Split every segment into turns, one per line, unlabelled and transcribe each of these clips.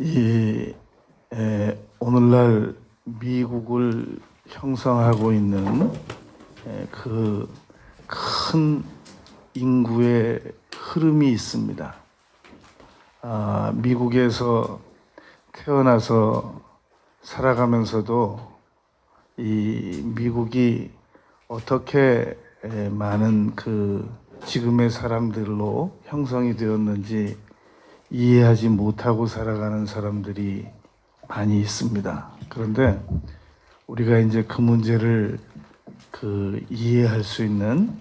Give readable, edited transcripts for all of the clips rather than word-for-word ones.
이 오늘날 미국을 형성하고 있는 그 큰 인구의 흐름이 있습니다. 미국에서 태어나서 살아가면서도 이 미국이 어떻게 많은 그 지금의 사람들로 형성이 되었는지 이해하지 못하고 살아가는 사람들이 많이 있습니다. 그런데 우리가 이제 그 문제를 이해할 수 있는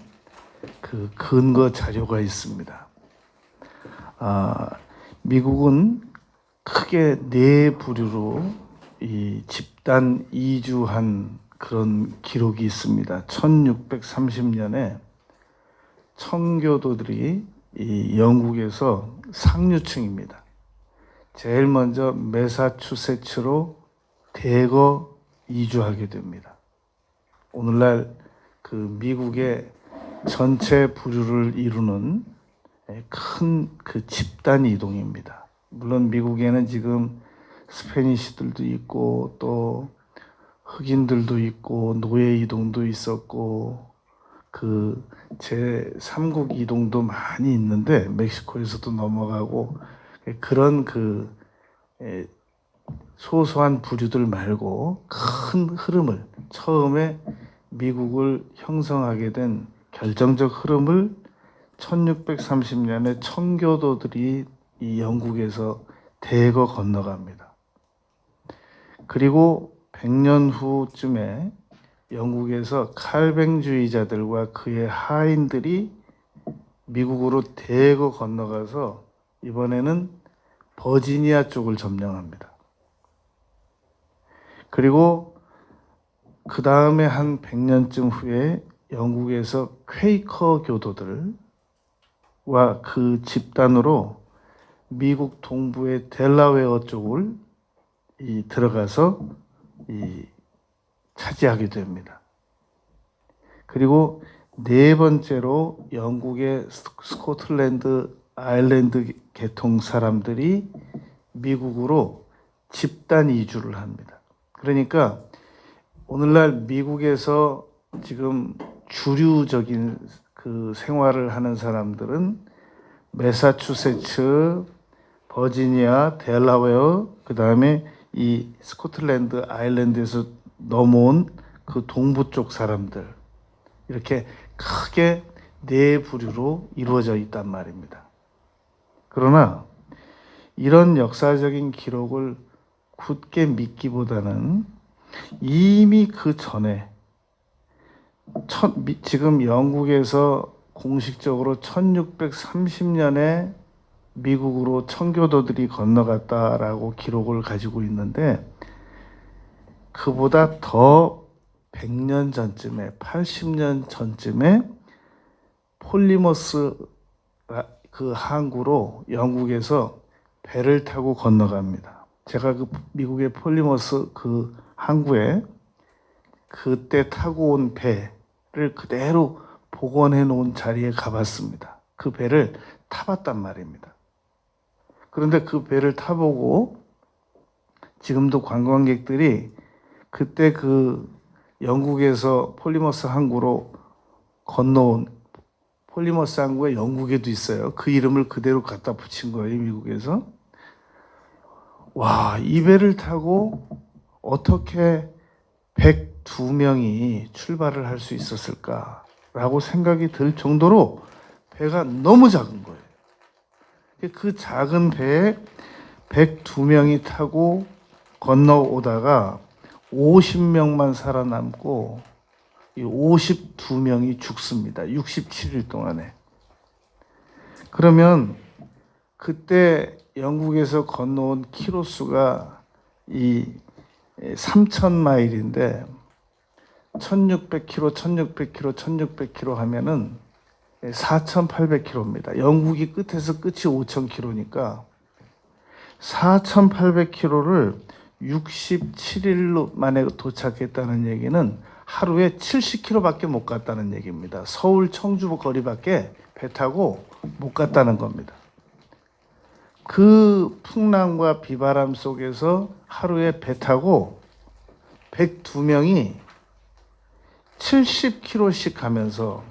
그 근거 자료가 있습니다. 미국은 크게 네 부류로 이 집단 이주한 그런 기록이 있습니다. 1630년에 청교도들이 이 영국에서 상류층입니다. 제일 먼저 매사추세츠로 대거 이주하게 됩니다. 오늘날 그 미국의 전체 부류를 이루는 큰 그 집단 이동입니다. 물론 미국에는 지금 스페니시들도 있고 또 흑인들도 있고 노예 이동도 있었고 그 제3국 이동도 많이 있는데 멕시코에서도 넘어가고 그런 그 소소한 부류들 말고 큰 흐름을 처음에 미국을 형성하게 된 결정적 흐름을 1630년에 청교도들이 이 영국에서 대거 건너갑니다. 그리고 100년 후쯤에 영국에서 칼뱅주의자들과 그의 하인들이 미국으로 대거 건너가서 이번에는 버지니아 쪽을 점령합니다. 그리고 그 다음에 한 100년쯤 후에 영국에서 퀘이커 교도들과 그 집단으로 미국 동부의 델라웨어 쪽을 들어가서 차지하게 됩니다. 그리고 네 번째로 영국의 스코틀랜드 아일랜드 계통 사람들이 미국으로 집단 이주를 합니다. 그러니까 오늘날 미국에서 지금 주류적인 그 생활을 하는 사람들은 매사추세츠, 버지니아, 델라웨어, 그 다음에 이 스코틀랜드 아일랜드에서 넘어온 그 동부 쪽 사람들, 이렇게 크게 네 부류로 이루어져 있단 말입니다. 그러나 이런 역사적인 기록을 굳게 믿기보다는 이미 그 전에 지금 영국에서 공식적으로 1630년에 미국으로 청교도들이 건너갔다라고 기록을 가지고 있는데 그보다 더 100년 전쯤에 80년 전쯤에 폴리머스 그 항구로 영국에서 배를 타고 건너갑니다. 제가 그 미국의 폴리머스 그 항구에 그때 타고 온 배를 그대로 복원해 놓은 자리에 가봤습니다. 그 배를 타봤단 말입니다. 그런데 그 배를 타보고 지금도 관광객들이 그때 그 영국에서 폴리머스 항구로 건너온 폴리머스 항구가 영국에도 있어요. 그 이름을 그대로 갖다 붙인 거예요, 미국에서. 와, 이 배를 타고 어떻게 102명이 출발을 할 수 있었을까라고 생각이 들 정도로 배가 너무 작은 거예요. 그 작은 배에 102명이 타고 건너오다가 50명만 살아남고 52명이 죽습니다. 67일 동안에. 그러면 그때 영국에서 건너온 키로수가 이 3,000마일인데 1600km, 1600km, 1600km 하면은 4,800km입니다. 영국이 끝에서 끝이 5,000km니까 4,800km를 67일 만에 도착했다는 얘기는 하루에 70km밖에 못 갔다는 얘기입니다. 서울 청주 거리밖에 배 타고 못 갔다는 겁니다. 그 풍랑과 비바람 속에서 하루에 배 타고 102명이 70km씩 가면서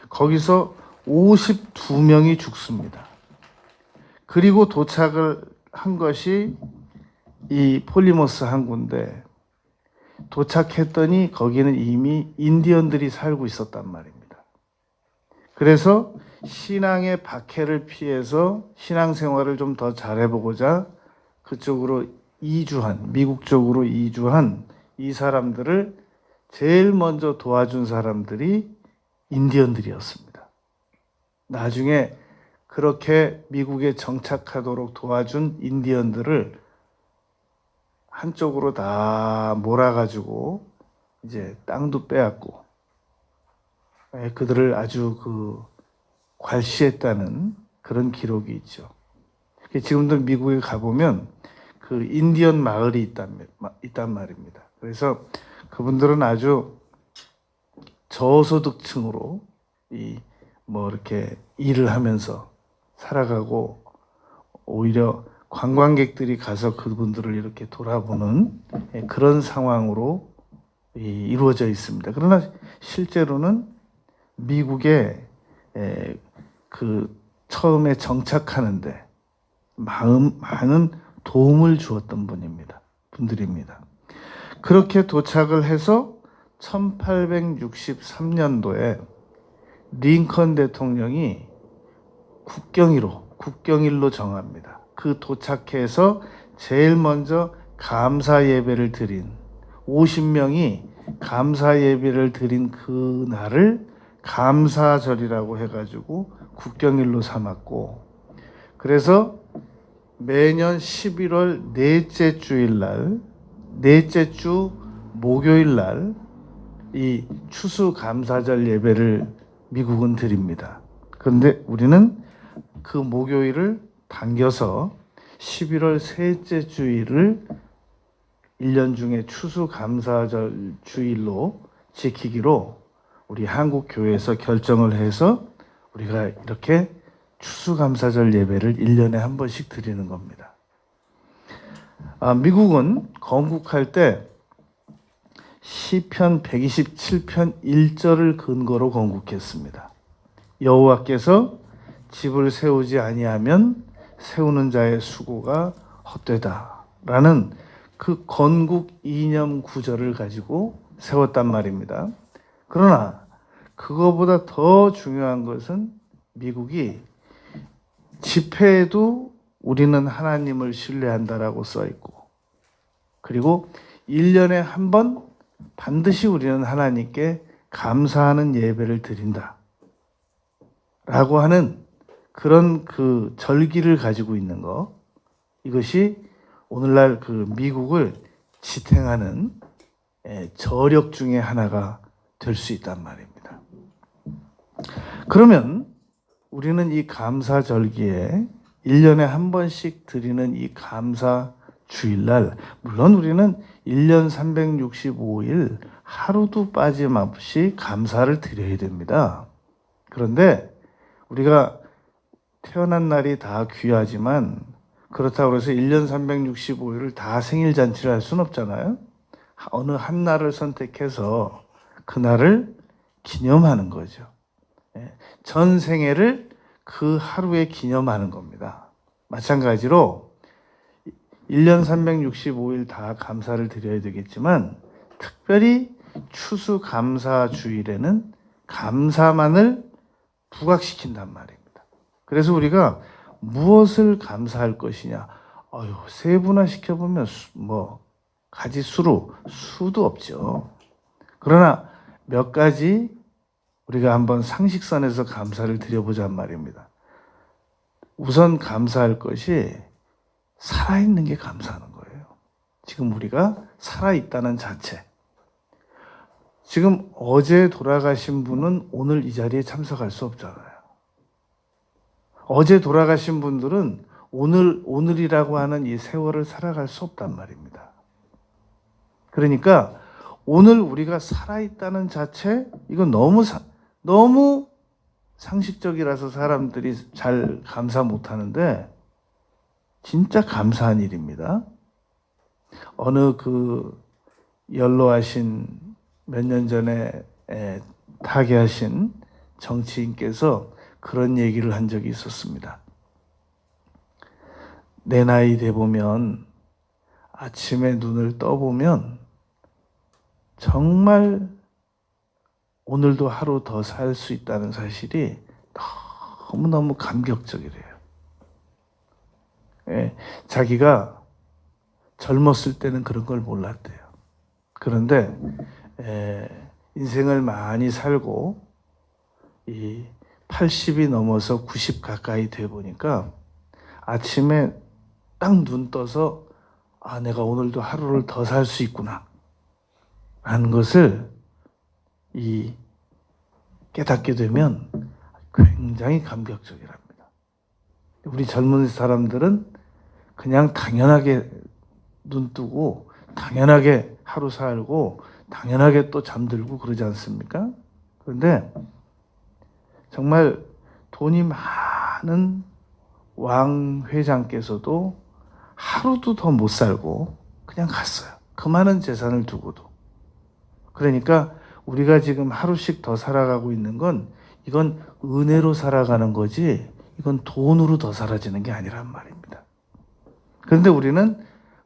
거기서 52명이 죽습니다. 그리고 도착을 한 것이 이 폴리머스 항구인데, 도착했더니 거기는 이미 인디언들이 살고 있었단 말입니다. 그래서 신앙의 박해를 피해서 신앙생활을 좀 더 잘해보고자 그쪽으로 미국 쪽으로 이주한 이 사람들을 제일 먼저 도와준 사람들이 인디언들이었습니다. 나중에 그렇게 미국에 정착하도록 도와준 인디언들을 한쪽으로 다 몰아가지고 이제 땅도 빼앗고 그들을 아주 괄시했다는 그런 기록이 있죠. 지금도 미국에 가보면 그 인디언 마을이 있단 말입니다. 그래서 그분들은 아주 저소득층으로 이렇게 일을 하면서 살아가고, 오히려 관광객들이 가서 그분들을 이렇게 돌아보는 그런 상황으로 이루어져 있습니다. 그러나 실제로는 미국에 처음에 정착하는데 많은 도움을 주었던 분들입니다. 그렇게 도착을 해서 1863년도에 링컨 대통령이 국경일로 정합니다. 그 도착해서 제일 먼저 감사 예배를 드린 50명이 감사 예배를 드린 그 날을 감사절이라고 해가지고 국경일로 삼았고, 그래서 매년 11월 넷째 주일날, 넷째 주 목요일날 이 추수감사절 예배를 미국은 드립니다. 그런데 우리는 그 목요일을 당겨서 11월 셋째 주일을 1년 중에 추수감사절 주일로 지키기로 우리 한국 교회에서 결정을 해서 우리가 이렇게 추수감사절 예배를 1년에 한 번씩 드리는 겁니다. 미국은 건국할 때 시편 127편 1절을 근거로 건국했습니다. 여호와께서 집을 세우지 아니하면 세우는 자의 수고가 헛되다 라는 그 건국 이념 구절을 가지고 세웠단 말입니다. 그러나 그거보다 더 중요한 것은 미국이 집회에도 우리는 하나님을 신뢰한다라고 써 있고, 그리고 1년에 한 번 반드시 우리는 하나님께 감사하는 예배를 드린다 라고 하는 그런 그 절기를 가지고 있는 것, 이것이 오늘날 그 미국을 지탱하는 저력 중에 하나가 될 수 있단 말입니다. 그러면 우리는 이 감사절기에 1년에 한 번씩 드리는 이 감사 주일날, 물론 우리는 1년 365일 하루도 빠짐없이 감사를 드려야 됩니다. 그런데 우리가 태어난 날이 다 귀하지만 그렇다고 해서 1년 365일을 다 생일잔치를 할 수는 없잖아요. 어느 한 날을 선택해서 그날을 기념하는 거죠. 전 생애를 그 하루에 기념하는 겁니다. 마찬가지로 1년 365일 다 감사를 드려야 되겠지만 특별히 추수감사주일에는 감사만을 부각시킨단 말입니다. 그래서 우리가 무엇을 감사할 것이냐, 세분화 시켜보면 가지수로 수도 없죠. 그러나 몇 가지 우리가 한번 상식선에서 감사를 드려보자는 말입니다. 우선 감사할 것이 살아있는 게 감사하는 거예요. 지금 우리가 살아있다는 자체. 지금 어제 돌아가신 분은 오늘 이 자리에 참석할 수 없잖아요. 어제 돌아가신 분들은 오늘이라고 하는 이 세월을 살아갈 수 없단 말입니다. 그러니까 오늘 우리가 살아있다는 자체, 이건 너무 상식적이라서 사람들이 잘 감사 못하는데, 진짜 감사한 일입니다. 어느 연로하신 몇 년 전에 타계하신 정치인께서 그런 얘기를 한 적이 있었습니다. 내 나이 돼 보면 아침에 눈을 떠보면 정말 오늘도 하루 더 살 수 있다는 사실이 너무너무 감격적이래요. 자기가 젊었을 때는 그런 걸 몰랐대요. 그런데 인생을 많이 살고 이 80이 넘어서 90 가까이 돼 보니까 아침에 딱 눈 떠서 내가 오늘도 하루를 더 살 수 있구나 라는 것을 깨닫게 되면 굉장히 감격적이랍니다. 우리 젊은 사람들은 그냥 당연하게 눈 뜨고 당연하게 하루 살고 당연하게 또 잠들고 그러지 않습니까? 그런데 정말 돈이 많은 왕 회장께서도 하루도 더 못 살고 그냥 갔어요. 그 많은 재산을 두고도. 그러니까 우리가 지금 하루씩 더 살아가고 있는 건 이건 은혜로 살아가는 거지 이건 돈으로 더 사라지는 게 아니란 말입니다. 그런데 우리는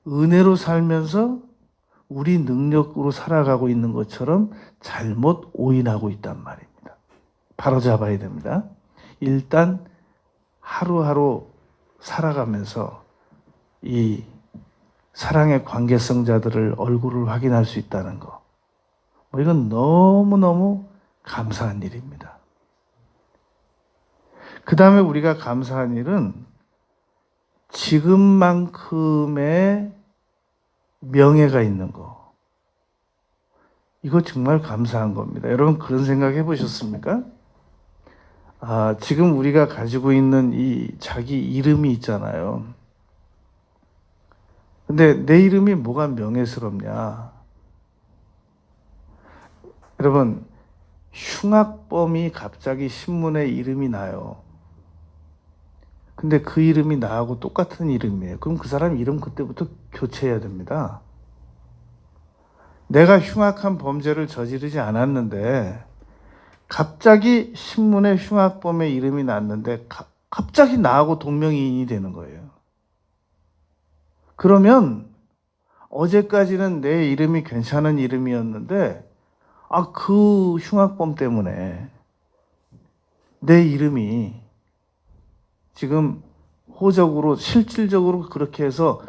은혜로 살면서 우리 능력으로 살아가고 있는 것처럼 잘못 오인하고 있단 말입니다. 바로 잡아야 됩니다. 일단 하루하루 살아가면서 이 사랑의 관계성자들을 얼굴을 확인할 수 있다는 거. 이건 너무너무 감사한 일입니다. 그 다음에 우리가 감사한 일은 지금만큼의 명예가 있는 거. 이거 정말 감사한 겁니다. 여러분 그런 생각 해보셨습니까? 지금 우리가 가지고 있는 이 자기 이름이 있잖아요. 근데 내 이름이 뭐가 명예스럽냐? 여러분, 흉악범이 갑자기 신문에 이름이 나요. 근데 그 이름이 나하고 똑같은 이름이에요. 그럼 그 사람 이름 그때부터 교체해야 됩니다. 내가 흉악한 범죄를 저지르지 않았는데 갑자기 신문에 흉악범의 이름이 났는데 갑자기 나하고 동명이인이 되는 거예요. 그러면 어제까지는 내 이름이 괜찮은 이름이었는데 그 흉악범 때문에 내 이름이 지금 호적으로 실질적으로 그렇게 해서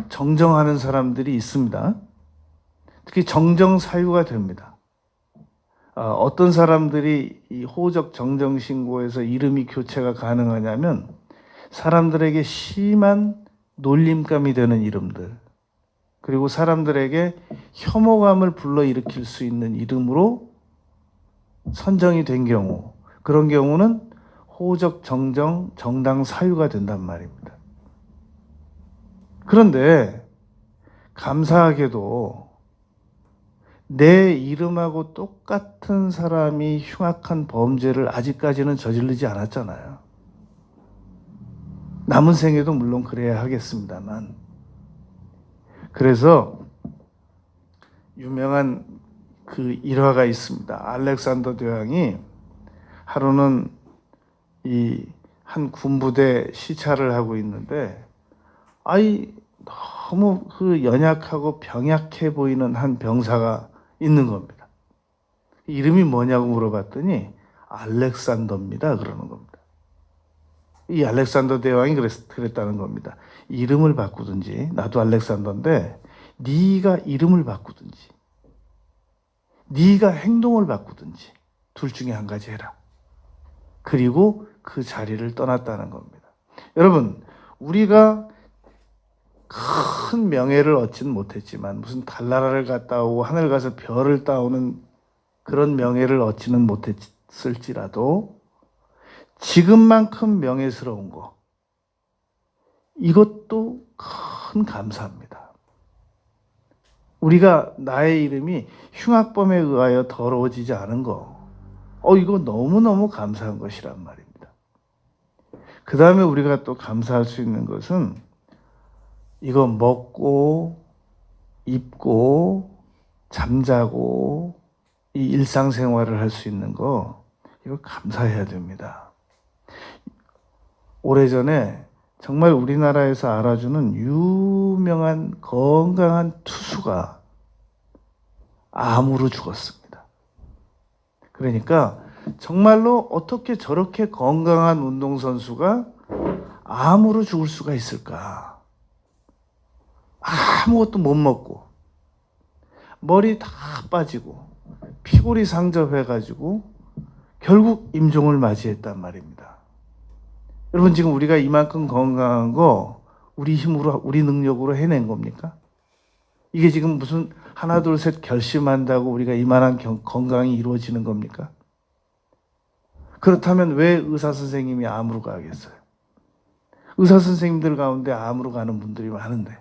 정정하는 사람들이 있습니다. 특히 정정 사유가 됩니다. 어떤 사람들이 이 호적 정정 신고에서 이름이 교체가 가능하냐면 사람들에게 심한 놀림감이 되는 이름들, 그리고 사람들에게 혐오감을 불러일으킬 수 있는 이름으로 선정이 된 경우, 그런 경우는 호적 정정 정당 사유가 된단 말입니다. 그런데 감사하게도 내 이름하고 똑같은 사람이 흉악한 범죄를 아직까지는 저지르지 않았잖아요. 남은 생에도 물론 그래야 하겠습니다만. 그래서 유명한 그 일화가 있습니다. 알렉산더 대왕이 하루는 이 한 군부대 시찰을 하고 있는데 너무 그 연약하고 병약해 보이는 한 병사가 있는 겁니다. 이름이 뭐냐고 물어봤더니 알렉산더입니다. 그러는 겁니다. 이 알렉산더 대왕이 그랬다는 겁니다. 이름을 바꾸든지, 나도 알렉산더인데 네가 이름을 바꾸든지 네가 행동을 바꾸든지 둘 중에 한 가지 해라. 그리고 그 자리를 떠났다는 겁니다. 여러분, 우리가 큰 명예를 얻지는 못했지만 무슨 달나라를 갔다 오고 하늘 가서 별을 따오는 그런 명예를 얻지는 못했을지라도 지금만큼 명예스러운 거, 이것도 큰 감사합니다. 우리가 나의 이름이 흉악범에 의하여 더러워지지 않은 거, 이거 너무너무 감사한 것이란 말입니다. 그 다음에 우리가 또 감사할 수 있는 것은 이거 먹고 입고 잠자고 이 일상생활을 할 수 있는 거 이거 감사해야 됩니다. 오래전에 정말 우리나라에서 알아주는 유명한 건강한 투수가 암으로 죽었습니다. 그러니까 정말로 어떻게 저렇게 건강한 운동선수가 암으로 죽을 수가 있을까? 아무것도 못 먹고 머리 다 빠지고 피골이 상접해가지고 결국 임종을 맞이했단 말입니다. 여러분 지금 우리가 이만큼 건강한 거 우리 힘으로 우리 능력으로 해낸 겁니까? 이게 지금 무슨 하나 둘 셋 결심한다고 우리가 이만한 건강이 이루어지는 겁니까? 그렇다면 왜 의사 선생님이 암으로 가겠어요? 의사 선생님들 가운데 암으로 가는 분들이 많은데.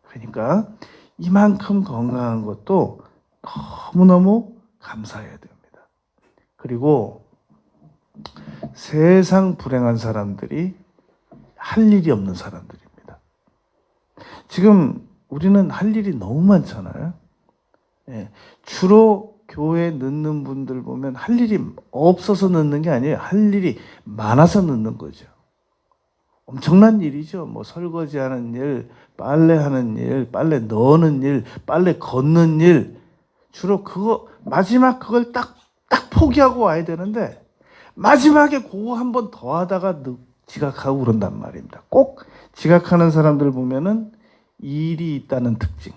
그러니까 이만큼 건강한 것도 너무너무 감사해야 됩니다. 그리고 세상 불행한 사람들이 할 일이 없는 사람들입니다. 지금 우리는 할 일이 너무 많잖아요. 예, 주로 교회에 늦는 분들 보면 할 일이 없어서 늦는 게 아니에요. 할 일이 많아서 늦는 거죠. 엄청난 일이죠. 뭐 설거지하는 일, 빨래하는 일, 빨래 넣는 일, 빨래 걷는 일. 주로 그거 마지막 그걸 딱 포기하고 와야 되는데 마지막에 그거 한 번 더 하다가 지각하고 그런단 말입니다. 꼭 지각하는 사람들 보면은 일이 있다는 특징,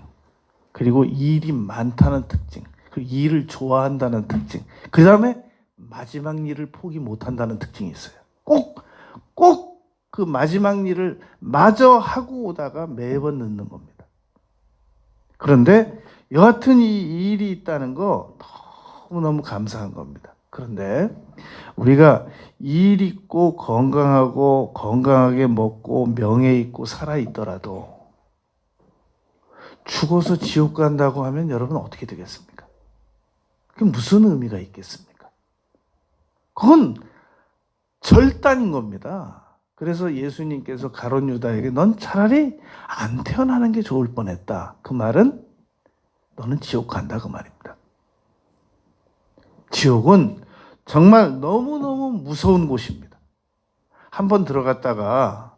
그리고 일이 많다는 특징, 그리고 일을 좋아한다는 특징, 그 다음에 마지막 일을 포기 못한다는 특징이 있어요. 꼭 그 마지막 일을 마저 하고 오다가 매번 늦는 겁니다. 그런데 여하튼 이 일이 있다는 거 너무너무 감사한 겁니다. 그런데 우리가 일 있고 건강하고 건강하게 먹고 명예 있고 살아 있더라도 죽어서 지옥 간다고 하면 여러분 어떻게 되겠습니까? 그게 무슨 의미가 있겠습니까? 그건 절단인 겁니다. 그래서 예수님께서 가룟 유다에게 넌 차라리 안 태어나는 게 좋을 뻔했다. 그 말은 너는 지옥 간다 그 말입니다. 지옥은 정말 너무너무 무서운 곳입니다. 한번 들어갔다가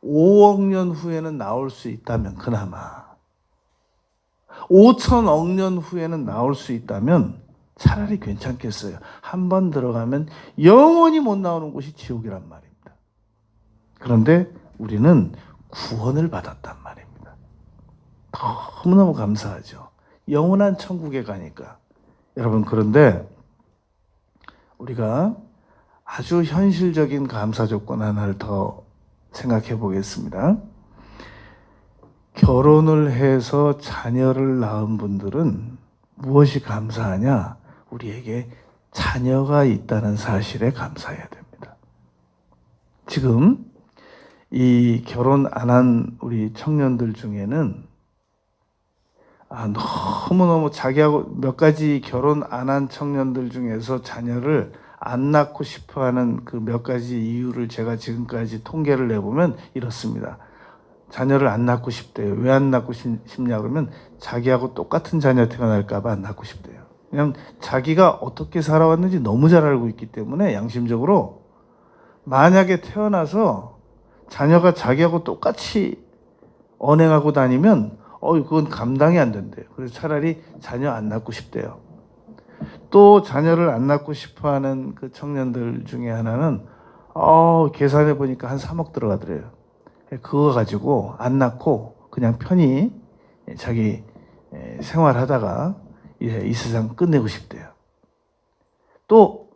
5억 년 후에는 나올 수 있다면 그나마 5천억 년 후에는 나올 수 있다면 차라리 괜찮겠어요. 한번 들어가면 영원히 못 나오는 곳이 지옥이란 말입니다. 그런데 우리는 구원을 받았단 말입니다. 너무너무 감사하죠. 영원한 천국에 가니까. 여러분 그런데 우리가 아주 현실적인 감사 조건 하나를 더 생각해 보겠습니다. 결혼을 해서 자녀를 낳은 분들은 무엇이 감사하냐? 우리에게 자녀가 있다는 사실에 감사해야 됩니다. 지금 이 결혼 안 한 우리 청년들 중에는 너무너무 자기하고 몇 가지 결혼 안 한 청년들 중에서 자녀를 안 낳고 싶어 하는 그 몇 가지 이유를 제가 지금까지 통계를 내보면 이렇습니다. 자녀를 안 낳고 싶대요. 왜 안 낳고 싶냐 그러면 자기하고 똑같은 자녀 태어날까 봐 안 낳고 싶대요. 왜냐하면 자기가 어떻게 살아왔는지 너무 잘 알고 있기 때문에 양심적으로 만약에 태어나서 자녀가 자기하고 똑같이 언행하고 다니면 그건 감당이 안 된대요. 그래서 차라리 자녀 안 낳고 싶대요. 또 자녀를 안 낳고 싶어하는 그 청년들 중에 하나는 계산해 보니까 한 3억 들어가더래요. 그거 가지고 안 낳고 그냥 편히 자기 생활하다가 이 세상 끝내고 싶대요. 또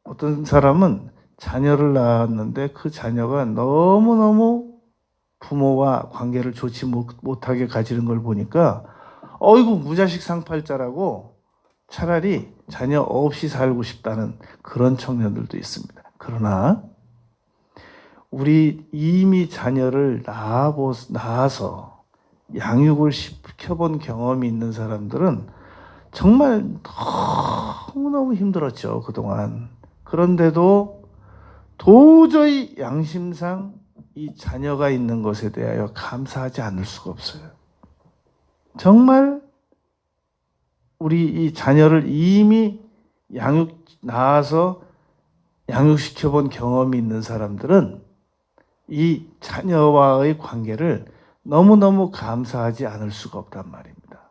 어떤 사람은 자녀를 낳았는데 그 자녀가 너무너무 부모와 관계를 좋지 못하게 가지는 걸 보니까 어이구 무자식 상팔자라고 차라리 자녀 없이 살고 싶다는 그런 청년들도 있습니다. 그러나 우리 이미 자녀를 낳아서 양육을 시켜본 경험이 있는 사람들은 정말 너무너무 힘들었죠, 그동안. 그런데도 도저히 양심상 이 자녀가 있는 것에 대하여 감사하지 않을 수가 없어요. 정말 우리 이 자녀를 이미 낳아서 양육시켜 본 경험이 있는 사람들은 이 자녀와의 관계를 너무너무 감사하지 않을 수가 없단 말입니다.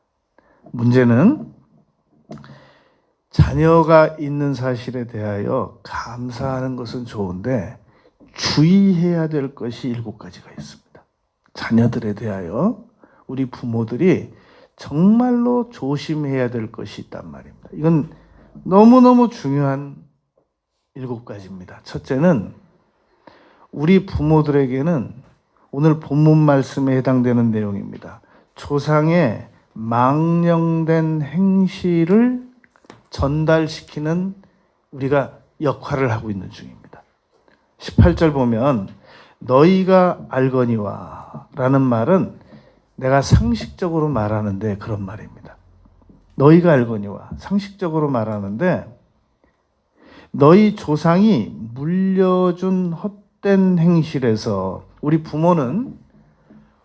문제는 자녀가 있는 사실에 대하여 감사하는 것은 좋은데 주의해야 될 것이 7가지가 있습니다. 자녀들에 대하여 우리 부모들이 정말로 조심해야 될 것이 있단 말입니다. 이건 너무너무 중요한 7가지입니다. 첫째는 우리 부모들에게는 오늘 본문 말씀에 해당되는 내용입니다. 조상의 망령된 행실을 전달시키는 우리가 역할을 하고 있는 중입니다. 18절 보면 너희가 알거니와 라는 말은 내가 상식적으로 말하는데 그런 말입니다. 너희가 알거니와 상식적으로 말하는데 너희 조상이 물려준 헛된 행실에서 우리 부모는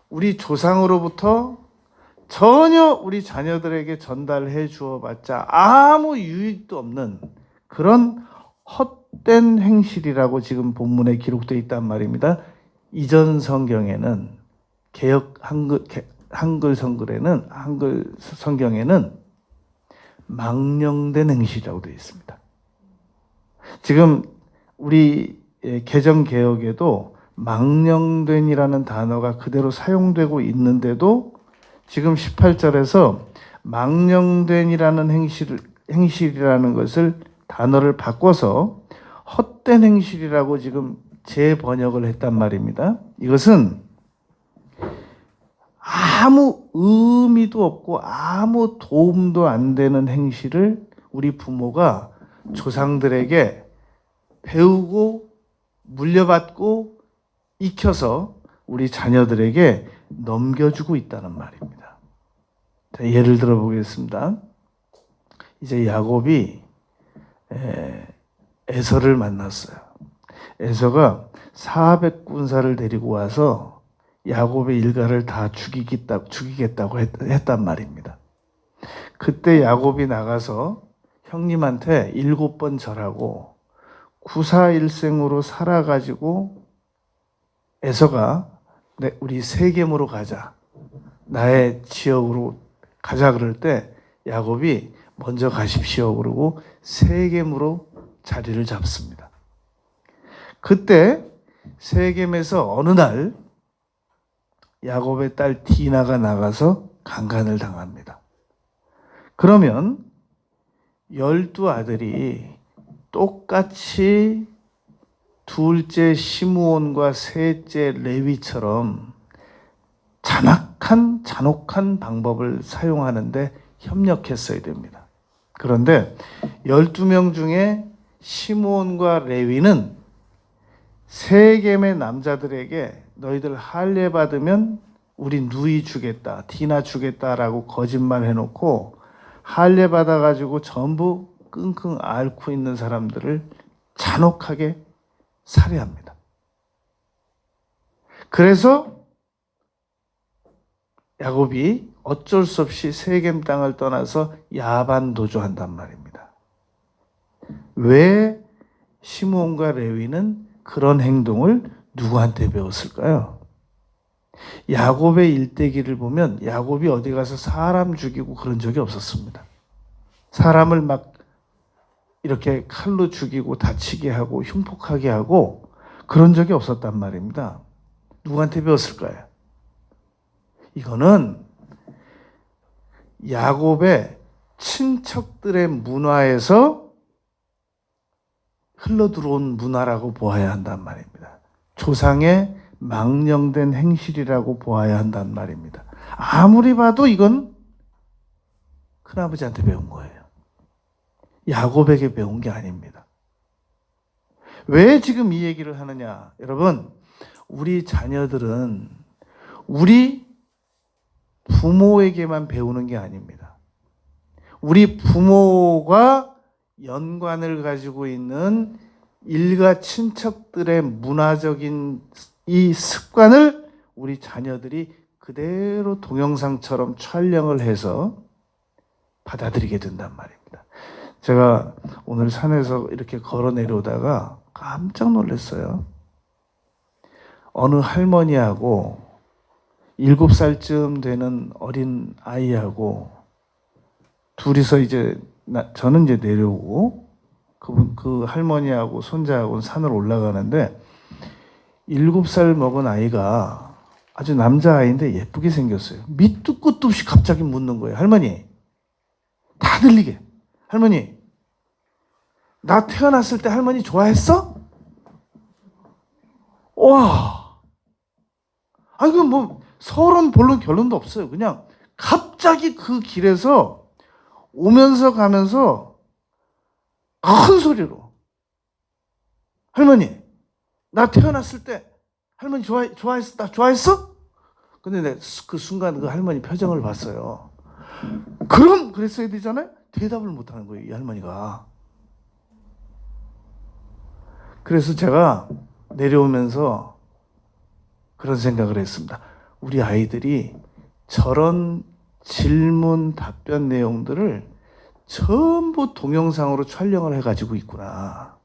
우리 조상으로부터 전혀 우리 자녀들에게 전달해 주어봤자 아무 유익도 없는 그런 헛된 행실이라고 지금 본문에 기록되어 있단 말입니다. 이전 성경에는 한글 성경에는 망령된 행실이라고 되어 있습니다. 지금 우리 개정 개혁에도 망령된이라는 단어가 그대로 사용되고 있는데도 지금 18절에서 망령된이라는 행실이라는 것을 단어를 바꿔서 헛된 행실이라고 지금 재번역을 했단 말입니다. 이것은 아무 의미도 없고 아무 도움도 안 되는 행실을 우리 부모가 조상들에게 배우고 물려받고 익혀서 우리 자녀들에게 넘겨주고 있다는 말입니다. 자, 예를 들어 보겠습니다. 이제 야곱이 에서를 만났어요. 에서가 400군사를 데리고 와서 야곱의 일가를 다 죽이겠다고 했단 말입니다. 그때 야곱이 나가서 형님한테 7번 절하고 구사일생으로 살아가지고 에서가 우리 세겜으로 가자, 나의 지역으로 가자 그럴 때 야곱이 먼저 가십시오 그러고 세겜으로 자리를 잡습니다. 그때 세겜에서 어느 날 야곱의 딸 디나가 나가서 강간을 당합니다. 그러면 12아들이 똑같이 둘째 시므온과 셋째 레위처럼 잔혹한 방법을 사용하는데 협력했어야 됩니다. 그런데 12명 중에 시므온과 레위는 세겜의 남자들에게 너희들 할례 받으면 우리 누이 주겠다, 디나 주겠다라고 거짓말 해놓고 할례 받아가지고 전부 끙끙 앓고 있는 사람들을 잔혹하게 살해합니다. 그래서 야곱이 어쩔 수 없이 세겜 땅을 떠나서 야반 도주한단 말입니다. 왜 시므온과 레위는 그런 행동을 누구한테 배웠을까요? 야곱의 일대기를 보면 야곱이 어디 가서 사람 죽이고 그런 적이 없었습니다. 사람을 막 이렇게 칼로 죽이고 다치게 하고 흉폭하게 하고 그런 적이 없었단 말입니다. 누구한테 배웠을까요? 이거는 야곱의 친척들의 문화에서 흘러들어온 문화라고 보아야 한단 말입니다. 조상의 망령된 행실이라고 보아야 한단 말입니다. 아무리 봐도 이건 큰아버지한테 배운 거예요. 야곱에게 배운 게 아닙니다. 왜 지금 이 얘기를 하느냐? 여러분, 우리 자녀들은 우리 부모에게만 배우는 게 아닙니다. 우리 부모가 연관을 가지고 있는 일가 친척들의 문화적인 이 습관을 우리 자녀들이 그대로 동영상처럼 촬영을 해서 받아들이게 된단 말입니다. 제가 오늘 산에서 이렇게 걸어 내려오다가 깜짝 놀랐어요. 어느 할머니하고 7살쯤 되는 어린 아이하고 둘이서 저는 이제 내려오고 그 할머니하고 손자하고는 산을 올라가는데 7살 먹은 아이가 아주 남자아이인데 예쁘게 생겼어요. 밑도 끝도 없이 갑자기 묻는 거예요. 할머니, 다 들리게. 할머니, 나 태어났을 때 할머니 좋아했어? 와. 아니, 서론, 본론, 결론도 없어요. 그냥 갑자기 그 길에서 오면서 가면서 큰 소리로. 할머니, 나 태어났을 때 할머니 좋아했어? 나 좋아했어? 근데 내가 그 순간 그 할머니 표정을 봤어요. 그럼 그랬어야 되잖아요? 대답을 못하는 거예요, 이 할머니가. 그래서 제가 내려오면서 그런 생각을 했습니다. 우리 아이들이 저런 질문, 답변 내용들을 전부 동영상으로 촬영을 해가지고 있구나.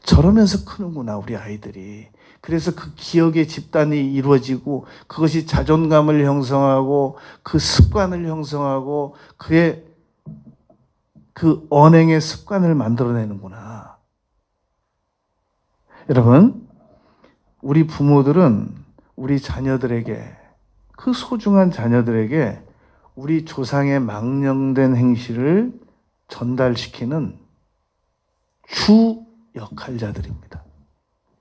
저러면서 크는구나, 우리 아이들이. 그래서 그 기억의 집단이 이루어지고 그것이 자존감을 형성하고 그 습관을 형성하고 그의 그 언행의 습관을 만들어내는구나. 여러분, 우리 부모들은 우리 자녀들에게, 그 소중한 자녀들에게 우리 조상의 망령된 행실을 전달시키는 주 역할자들입니다.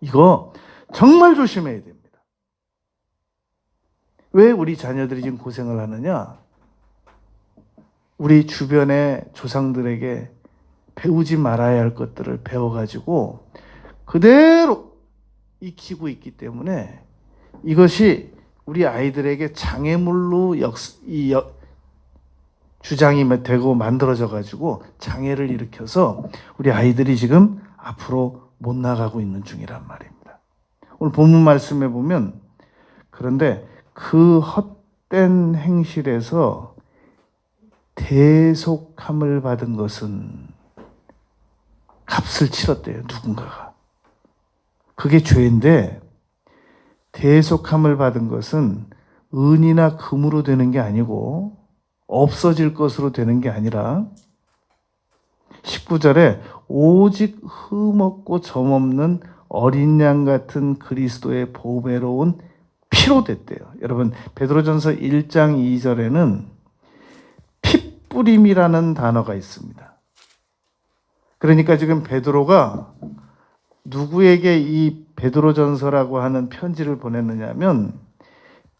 이거 정말 조심해야 됩니다. 왜 우리 자녀들이 지금 고생을 하느냐? 우리 주변의 조상들에게 배우지 말아야 할 것들을 배워가지고 그대로 익히고 있기 때문에 이것이 우리 아이들에게 장애물로 주장이 되고 만들어져 가지고 장애를 일으켜서 우리 아이들이 지금 앞으로 못 나가고 있는 중이란 말입니다. 오늘 본문 말씀에 보면 그런데 그 헛된 행실에서 대속함을 받은 것은 값을 치렀대요, 누군가가. 그게 죄인데 대속함을 받은 것은 은이나 금으로 되는 게 아니고 없어질 것으로 되는 게 아니라 19절에 오직 흠없고 점없는 어린 양 같은 그리스도의 보배로운 피로 됐대요. 여러분, 베드로전서 1장 2절에는 핏뿌림이라는 단어가 있습니다. 그러니까 지금 베드로가 누구에게 이 베드로전서라고 하는 편지를 보냈느냐면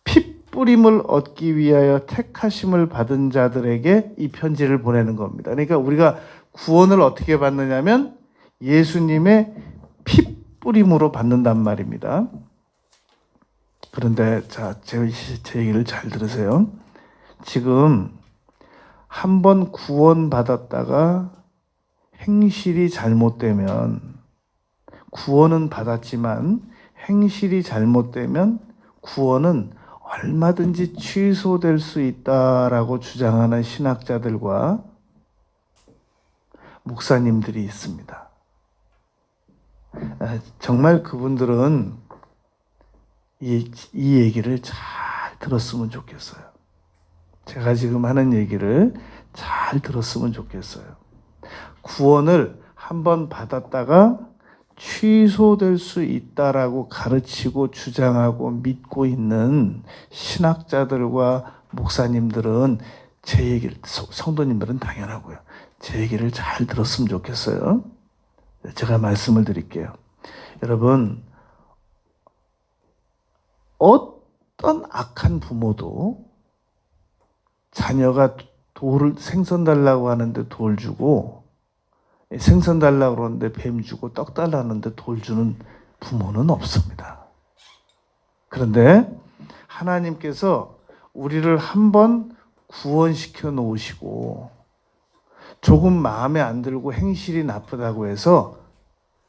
핏뿌림을 얻기 위하여 택하심을 받은 자들에게 이 편지를 보내는 겁니다. 그러니까 우리가 구원을 어떻게 받느냐면 예수님의 핏뿌림으로 받는단 말입니다. 그런데 제 얘기를 잘 들으세요. 지금 한번 구원받았다가 행실이 잘못되면, 구원은 받았지만 행실이 잘못되면 구원은 얼마든지 취소될 수 있다라고 주장하는 신학자들과 목사님들이 있습니다. 정말 그분들은 이 얘기를 잘 들었으면 좋겠어요. 제가 지금 하는 얘기를 잘 들었으면 좋겠어요. 구원을 한번 받았다가 취소될 수 있다라고 가르치고 주장하고 믿고 있는 신학자들과 목사님들은 제 얘기를, 성도님들은 당연하고요, 제 얘기를 잘 들었으면 좋겠어요. 제가 말씀을 드릴게요. 여러분, 어떤 악한 부모도 자녀가 생선 달라고 하는데 돌 주고, 생선 달라고 그러는데 뱀 주고, 떡 달라는데 돌 주는 부모는 없습니다. 그런데 하나님께서 우리를 한번 구원시켜 놓으시고 조금 마음에 안 들고 행실이 나쁘다고 해서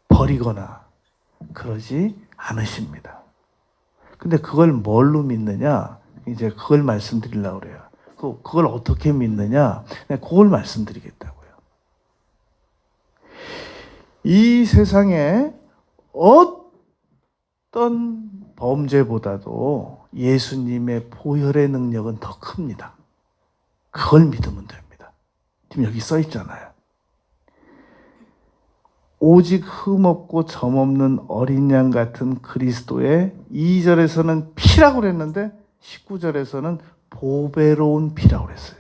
버리거나 그러지 않으십니다. 근데 그걸 뭘로 믿느냐? 이제 그걸 말씀드리려고 그래요. 그걸 어떻게 믿느냐? 그걸 말씀드리겠다고요. 이 세상에 어떤 범죄보다도 예수님의 보혈의 능력은 더 큽니다. 그걸 믿으면 됩니다. 지금 여기 써 있잖아요. 오직 흠없고 점없는 어린 양 같은 그리스도의 2절에서는 피라고 그랬는데 19절에서는 보배로운 피라고 그랬어요.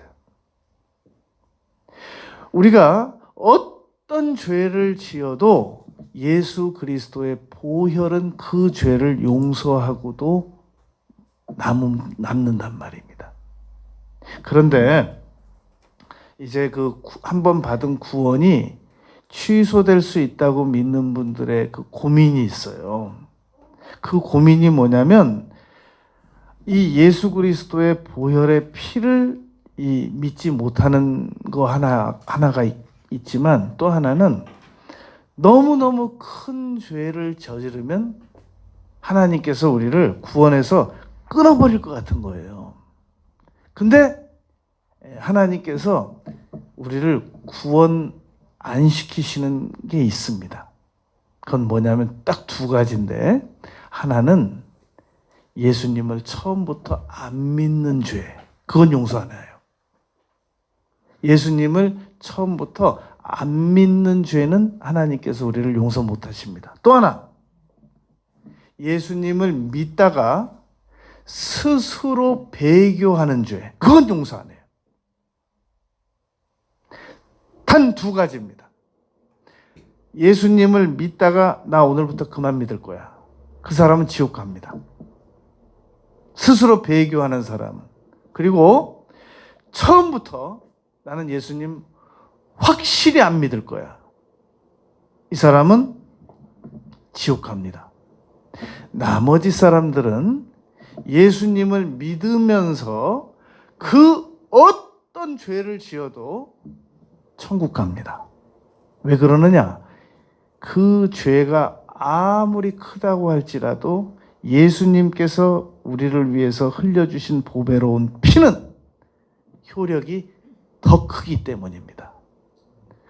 우리가 어떤 죄를 지어도 예수 그리스도의 보혈은 그 죄를 용서하고도 남는단 말입니다. 그런데 이제 그 한 번 받은 구원이 취소될 수 있다고 믿는 분들의 그 고민이 있어요. 그 고민이 뭐냐면 이 예수 그리스도의 보혈의 피를 믿지 못하는 거 하나가 있지만 또 하나는 너무너무 큰 죄를 저지르면 하나님께서 우리를 구원해서 끊어버릴 것 같은 거예요. 근데 하나님께서 우리를 구원 안 시키시는 게 있습니다. 그건 뭐냐면 딱 두 가지인데, 하나는 예수님을 처음부터 안 믿는 죄, 그건 용서 안 해요. 예수님을 처음부터 안 믿는 죄는 하나님께서 우리를 용서 못 하십니다. 또 하나, 예수님을 믿다가 스스로 배교하는 죄, 그건 용서 안 해요. 단 두 가지입니다. 예수님을 믿다가 나 오늘부터 그만 믿을 거야. 그 사람은 지옥 갑니다. 스스로 배교하는 사람은. 그리고 처음부터 나는 예수님 확실히 안 믿을 거야. 이 사람은 지옥 갑니다. 나머지 사람들은 예수님을 믿으면서 그 어떤 죄를 지어도 천국 갑니다. 왜 그러느냐? 그 죄가 아무리 크다고 할지라도 예수님께서 우리를 위해서 흘려주신 보배로운 피는 효력이 더 크기 때문입니다.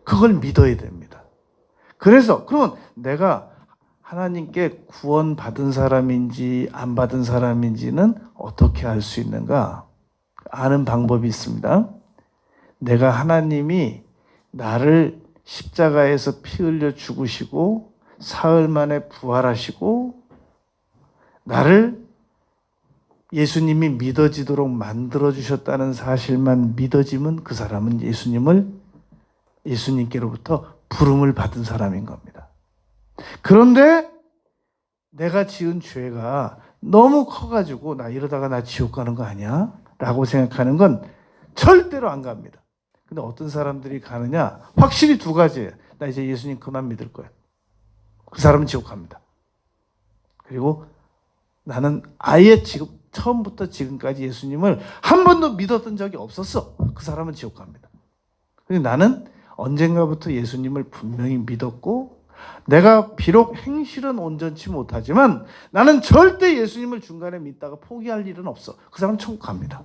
그걸 믿어야 됩니다. 그래서 그러면 내가 하나님께 구원받은 사람인지 안 받은 사람인지는 어떻게 알 수 있는가? 아는 방법이 있습니다. 내가 하나님이 나를 십자가에서 피 흘려 죽으시고 사흘 만에 부활하시고 나를 예수님이 믿어지도록 만들어주셨다는 사실만 믿어지면 그 사람은 예수님께로부터 부름을 받은 사람인 겁니다. 그런데 내가 지은 죄가 너무 커가지고 나 이러다가 나 지옥 가는 거 아니야? 라고 생각하는 건 절대로 안 갑니다. 근데 어떤 사람들이 가느냐? 확실히 두 가지예요. 나 이제 예수님 그만 믿을 거야. 그 사람은 지옥 갑니다. 그리고 나는 아예 지금 처음부터 지금까지 예수님을 한 번도 믿었던 적이 없었어. 그 사람은 지옥 갑니다. 근데 나는 언젠가부터 예수님을 분명히 믿었고 내가 비록 행실은 온전치 못하지만 나는 절대 예수님을 중간에 믿다가 포기할 일은 없어. 그 사람은 천국 갑니다.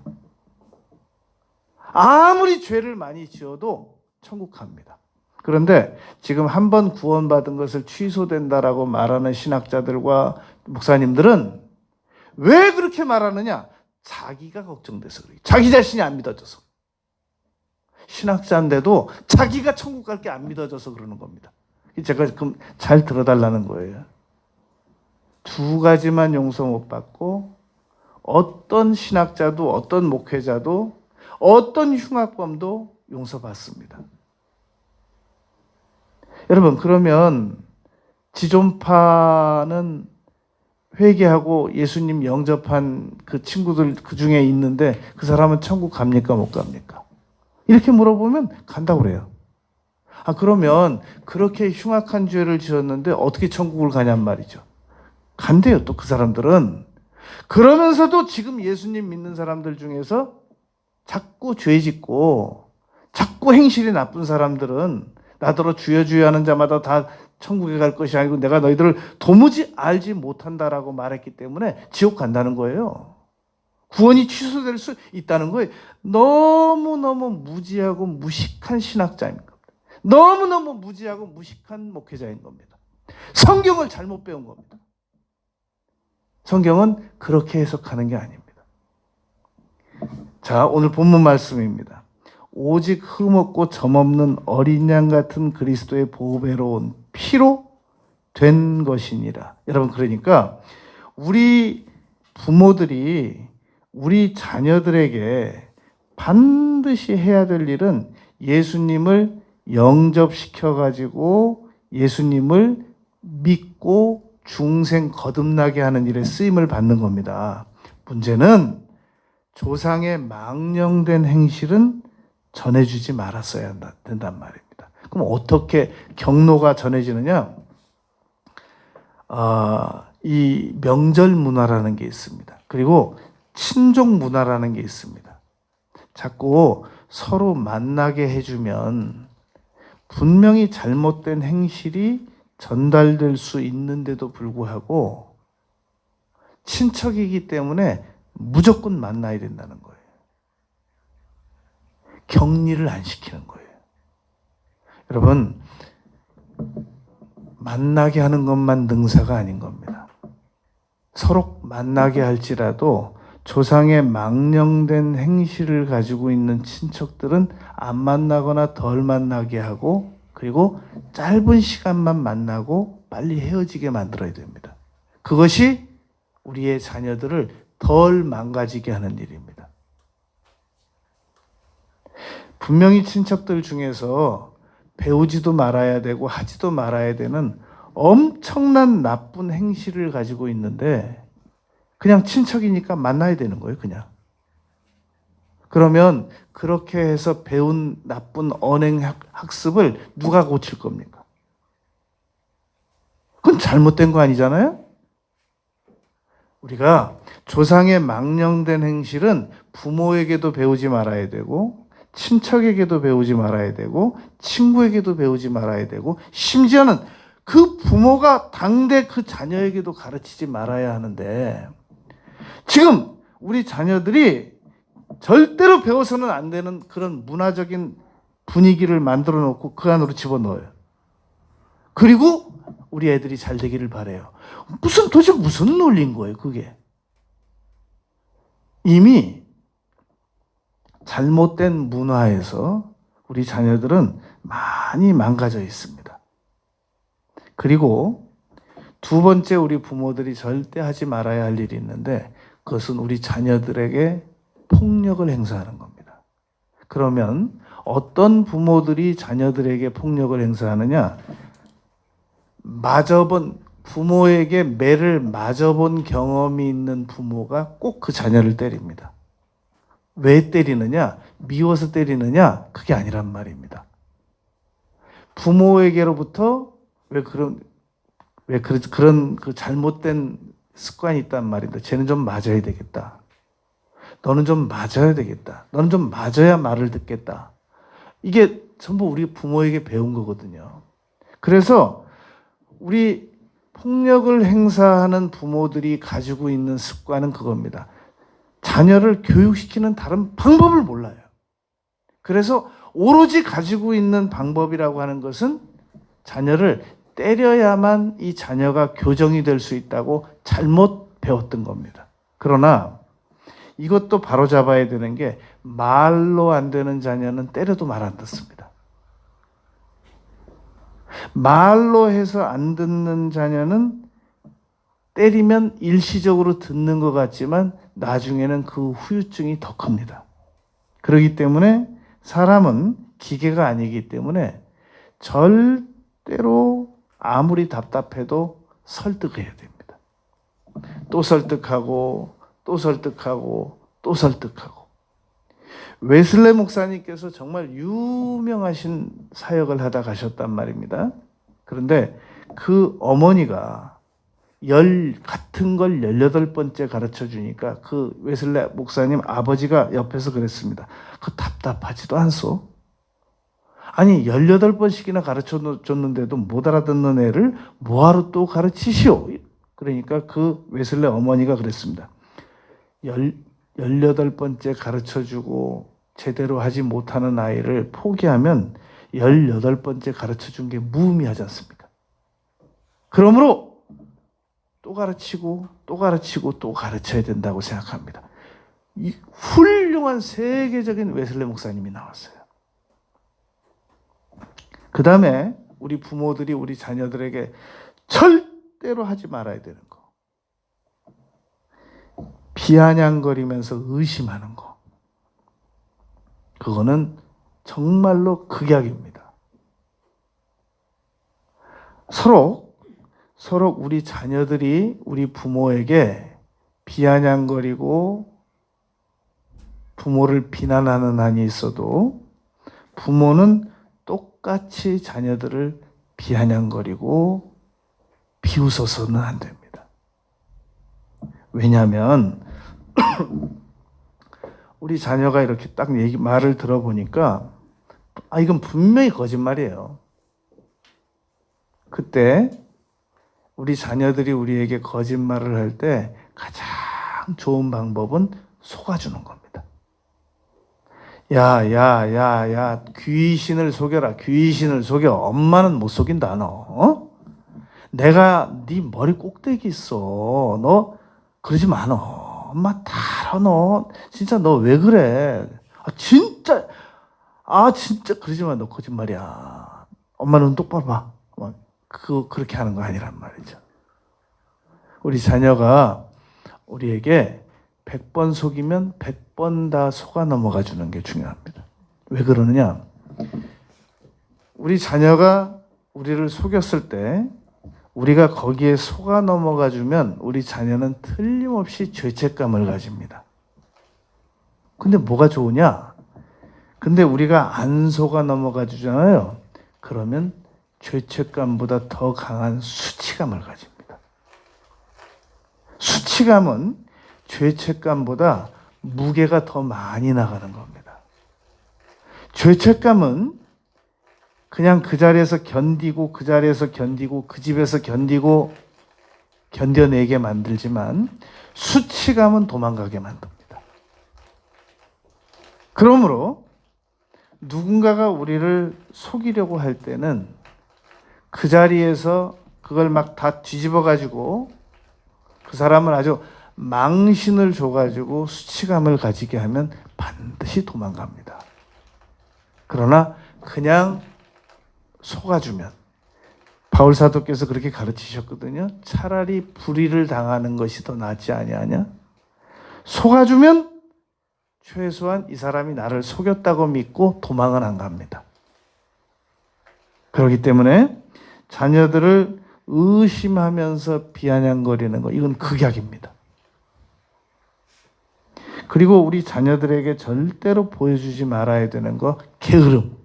아무리 죄를 많이 지어도 천국 갑니다. 그런데 지금 한 번 구원받은 것을 취소된다라고 말하는 신학자들과 목사님들은 왜 그렇게 말하느냐? 자기가 걱정돼서 그래요. 자기 자신이 안 믿어져서. 신학자인데도 자기가 천국 갈 게 안 믿어져서 그러는 겁니다. 제가 지금 잘 들어달라는 거예요. 두 가지만 용서 못 받고 어떤 신학자도 어떤 목회자도 어떤 흉악범도 용서받습니다. 여러분, 그러면 지존파는 회개하고 예수님 영접한 그 친구들 그 중에 있는데 그 사람은 천국 갑니까 못 갑니까? 이렇게 물어보면 간다고 그래요. 그러면 그렇게 흉악한 죄를 지었는데 어떻게 천국을 가냔 말이죠. 간대요, 또 그 사람들은. 그러면서도 지금 예수님 믿는 사람들 중에서 자꾸 죄 짓고 자꾸 행실이 나쁜 사람들은 나더러 주여 주여 하는 자마다 다 천국에 갈 것이 아니고 내가 너희들을 도무지 알지 못한다라고 말했기 때문에 지옥 간다는 거예요. 구원이 취소될 수 있다는 거예요. 너무너무 무지하고 무식한 신학자인 겁니다. 너무너무 무지하고 무식한 목회자인 겁니다. 성경을 잘못 배운 겁니다. 성경은 그렇게 해석하는 게 아닙니다. 자, 오늘 본문 말씀입니다. 오직 흠없고 점없는 어린 양 같은 그리스도의 보배로운 피로 된 것이니라. 여러분, 그러니까 우리 부모들이 우리 자녀들에게 반드시 해야 될 일은 예수님을 영접시켜가지고 예수님을 믿고 중생 거듭나게 하는 일에 쓰임을 받는 겁니다. 문제는 조상의 망령된 행실은 전해주지 말았어야 된단 말입니다. 그럼 어떻게 경로가 전해지느냐? 이 명절 문화라는 게 있습니다. 그리고 친족 문화라는 게 있습니다. 자꾸 서로 만나게 해주면 분명히 잘못된 행실이 전달될 수 있는데도 불구하고 친척이기 때문에 무조건 만나야 된다는 거예요. 격리를 안 시키는 거예요. 여러분, 만나게 하는 것만 능사가 아닌 겁니다. 서로 만나게 할지라도 조상의 망령된 행실을 가지고 있는 친척들은 안 만나거나 덜 만나게 하고 그리고 짧은 시간만 만나고 빨리 헤어지게 만들어야 됩니다. 그것이 우리의 자녀들을 덜 망가지게 하는 일입니다. 분명히 친척들 중에서 배우지도 말아야 되고 하지도 말아야 되는 엄청난 나쁜 행실을 가지고 있는데 그냥 친척이니까 만나야 되는 거예요, 그냥. 그러면 그렇게 해서 배운 나쁜 언행 학습을 누가 고칠 겁니까? 그건 잘못된 거 아니잖아요? 우리가 조상의 망령된 행실은 부모에게도 배우지 말아야 되고 친척에게도 배우지 말아야 되고 친구에게도 배우지 말아야 되고 심지어는 그 부모가 당대 그 자녀에게도 가르치지 말아야 하는데 지금 우리 자녀들이 절대로 배워서는 안 되는 그런 문화적인 분위기를 만들어 놓고 그 안으로 집어넣어요. 그리고 우리 애들이 잘 되기를 바라요. 도대체 무슨 논리인 거예요, 그게? 이미 잘못된 문화에서 우리 자녀들은 많이 망가져 있습니다. 그리고 두 번째 우리 부모들이 절대 하지 말아야 할 일이 있는데 그것은 우리 자녀들에게 폭력을 행사하는 겁니다. 그러면 어떤 부모들이 자녀들에게 폭력을 행사하느냐? 부모에게 매를 맞아본 경험이 있는 부모가 꼭 그 자녀를 때립니다. 왜 때리느냐? 미워서 때리느냐? 그게 아니란 말입니다. 부모에게로부터 그런 그 잘못된 습관이 있단 말인데 쟤는 좀 맞아야 되겠다. 너는 좀 맞아야 되겠다. 너는 좀 맞아야 말을 듣겠다. 이게 전부 우리 부모에게 배운 거거든요. 그래서 우리 폭력을 행사하는 부모들이 가지고 있는 습관은 그겁니다. 자녀를 교육시키는 다른 방법을 몰라요. 그래서 오로지 가지고 있는 방법이라고 하는 것은 자녀를 때려야만 이 자녀가 교정이 될 수 있다고 잘못 배웠던 겁니다. 그러나 이것도 바로잡아야 되는 게 말로 안 되는 자녀는 때려도 말 안 듣습니다. 말로 해서 안 듣는 자녀는 때리면 일시적으로 듣는 것 같지만 나중에는 그 후유증이 더 큽니다. 그렇기 때문에 사람은 기계가 아니기 때문에 절대로 아무리 답답해도 설득해야 됩니다. 또 설득하고 또 설득하고 또 설득하고. 웨슬레 목사님께서 정말 유명하신 사역을 하다 가셨단 말입니다. 그런데 그 어머니가 같은 걸 18번째 가르쳐 주니까 그 웨슬레 목사님 아버지가 옆에서 그랬습니다. 그 답답하지도 않소? 아니 18번씩이나 가르쳐 줬는데도 못 알아듣는 애를 뭐하러 또 가르치시오. 그러니까 그 웨슬레 어머니가 그랬습니다. 18번째 가르쳐주고 제대로 하지 못하는 아이를 포기하면 18번째 가르쳐준 게 무의미하지 않습니까? 그러므로 또 가르치고 또 가르치고 또 가르쳐야 된다고 생각합니다. 이 훌륭한 세계적인 웨슬레 목사님이 나왔어요. 그 다음에 우리 부모들이 우리 자녀들에게 절대로 하지 말아야 되는 거. 비아냥거리면서 의심하는 거. 그거는 정말로 극약입니다. 서로 우리 자녀들이 우리 부모에게 비아냥거리고 부모를 비난하는 한이 있어도 부모는 똑같이 자녀들을 비아냥거리고 비웃어서는 안 됩니다. 왜냐하면 우리 자녀가 이렇게 딱 말을 들어보니까 이건 분명히 거짓말이에요. 그때 우리 자녀들이 우리에게 거짓말을 할 때 가장 좋은 방법은 속아주는 겁니다. 야, 귀신을 속여라. 귀신을 속여. 엄마는 못 속인다, 너. 내가 네 머리 꼭대기 있어. 너 그러지 마, 너. 엄마 다 알아, 너. 진짜 너 왜 그래? 진짜 그러지 마, 너 거짓말이야. 엄마는 똑바로 봐. 그렇게 하는 거 아니란 말이죠. 우리 자녀가 우리에게 100번 속이면 100번 다 속아 넘어가 주는 게 중요합니다. 왜 그러느냐? 우리 자녀가 우리를 속였을 때 우리가 거기에 속아 넘어가 주면 우리 자녀는 틀림없이 죄책감을 가집니다. 근데 뭐가 좋으냐? 근데 우리가 안 속아 넘어가 주잖아요. 그러면 죄책감보다 더 강한 수치감을 가집니다. 수치감은 죄책감보다 무게가 더 많이 나가는 겁니다. 죄책감은 그냥 그 자리에서 견디고 그 자리에서 견디고 그 집에서 견디고 견뎌내게 만들지만 수치감은 도망가게 만듭니다. 그러므로 누군가가 우리를 속이려고 할 때는 그 자리에서 그걸 막 다 뒤집어 가지고 그 사람을 아주 망신을 줘가지고 수치감을 가지게 하면 반드시 도망갑니다. 그러나 그냥 속아주면, 바울 사도께서 그렇게 가르치셨거든요. 차라리 불의를 당하는 것이 더 낫지 아니하냐? 속아주면 최소한 이 사람이 나를 속였다고 믿고 도망은 안 갑니다. 그렇기 때문에 자녀들을 의심하면서 비아냥거리는 거, 이건 극약입니다. 그리고 우리 자녀들에게 절대로 보여주지 말아야 되는 거, 게으름.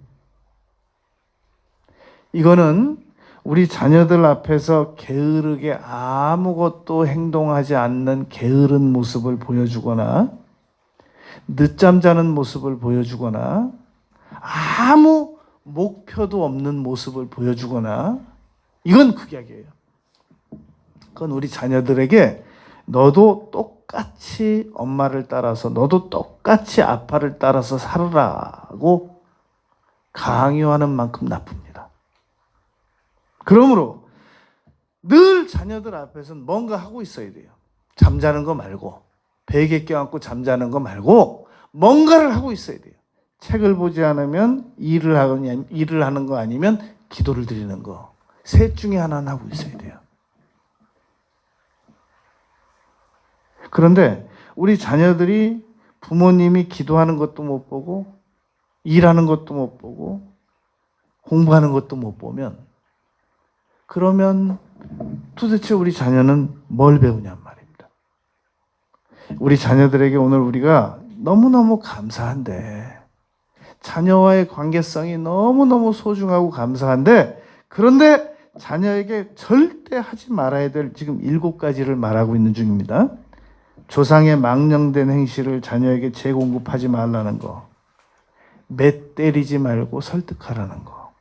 이거는 우리 자녀들 앞에서 게으르게 아무것도 행동하지 않는 게으른 모습을 보여주거나 늦잠 자는 모습을 보여주거나 아무 목표도 없는 모습을 보여주거나, 이건 극약이에요. 그건 우리 자녀들에게 너도 똑같이 엄마를 따라서, 너도 똑같이 아빠를 따라서 살으라고 강요하는 만큼 나쁩니다. 그러므로 늘 자녀들 앞에서는 뭔가 하고 있어야 돼요. 잠자는 거 말고, 베개 껴안고 잠자는 거 말고 뭔가를 하고 있어야 돼요. 책을 보지 않으면 일을 하는 거 아니면 기도를 드리는 거. 셋 중에 하나는 하고 있어야 돼요. 그런데 우리 자녀들이 부모님이 기도하는 것도 못 보고 일하는 것도 못 보고 공부하는 것도 못 보면, 그러면 도대체 우리 자녀는 뭘 배우냔 말입니다. 우리 자녀들에게 오늘 우리가 너무너무 감사한데, 자녀와의 관계성이 너무너무 소중하고 감사한데, 그런데 자녀에게 절대 하지 말아야 될 지금 7가지를 말하고 있는 중입니다. 조상의 망령된 행실을 자녀에게 재공급하지 말라는 거, 매 때리지 말고 설득하라는 거.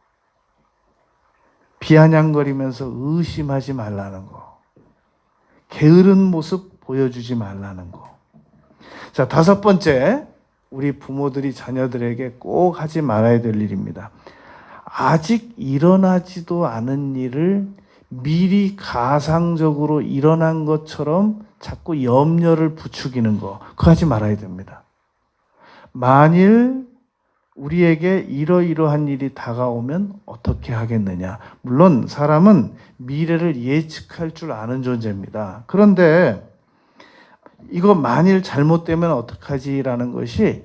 비아냥거리면서 의심하지 말라는 거. 게으른 모습 보여주지 말라는 거. 자, 5번째, 우리 부모들이 자녀들에게 꼭 하지 말아야 될 일입니다. 아직 일어나지도 않은 일을 미리 가상적으로 일어난 것처럼 자꾸 염려를 부추기는 거, 그거 하지 말아야 됩니다. 만일 우리에게 이러이러한 일이 다가오면 어떻게 하겠느냐. 물론 사람은 미래를 예측할 줄 아는 존재입니다. 그런데 이거 만일 잘못되면 어떡하지라는 것이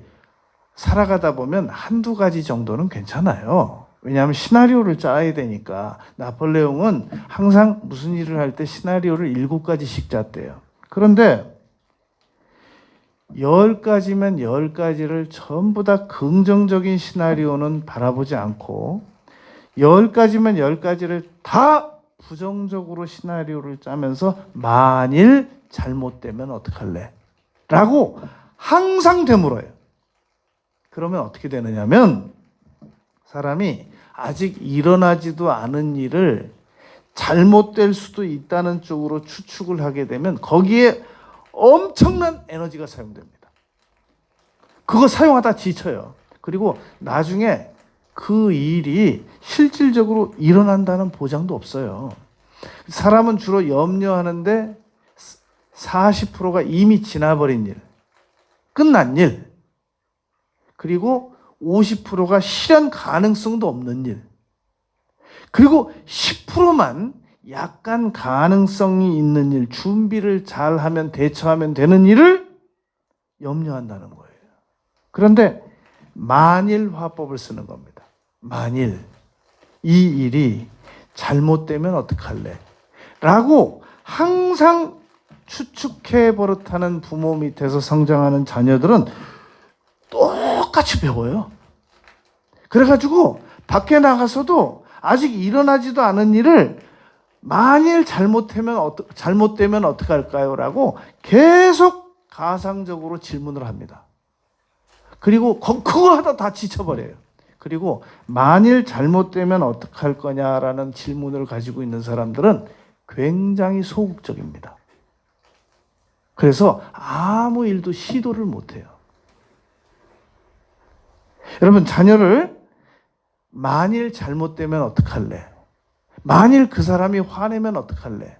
살아가다 보면 한두 가지 정도는 괜찮아요. 왜냐하면 시나리오를 짜야 되니까. 나폴레옹은 항상 무슨 일을 할 때 시나리오를 7가지씩 짰대요. 그런데 10가지면 10가지를 전부 다 긍정적인 시나리오는 바라보지 않고 10가지면 10가지를 다 부정적으로 시나리오를 짜면서 만일 잘못되면 어떡할래? 라고 항상 되물어요. 그러면 어떻게 되느냐면 사람이 아직 일어나지도 않은 일을 잘못될 수도 있다는 쪽으로 추측을 하게 되면 거기에 엄청난 에너지가 사용됩니다. 그거 사용하다 지쳐요. 그리고 나중에 그 일이 실질적으로 일어난다는 보장도 없어요. 사람은 주로 염려하는데 40%가 이미 지나버린 일, 끝난 일, 그리고 50%가 실현 가능성도 없는 일, 그리고 10%만 약간 가능성이 있는 일, 준비를 잘하면 대처하면 되는 일을 염려한다는 거예요. 그런데 만일 화법을 쓰는 겁니다. 만일 이 일이 잘못되면 어떡할래? 라고 항상 추측해 버릇하는 부모 밑에서 성장하는 자녀들은 똑같이 배워요. 그래가지고 밖에 나가서도 아직 일어나지도 않은 일을 만일 잘못되면 어떡할까요? 라고 계속 가상적으로 질문을 합니다. 그리고 그거 하다 다 지쳐버려요. 그리고 만일 잘못되면 어떡할 거냐라는 질문을 가지고 있는 사람들은 굉장히 소극적입니다. 그래서 아무 일도 시도를 못해요. 여러분, 자녀를 만일 잘못되면 어떡할래? 만일 그 사람이 화내면 어떡할래?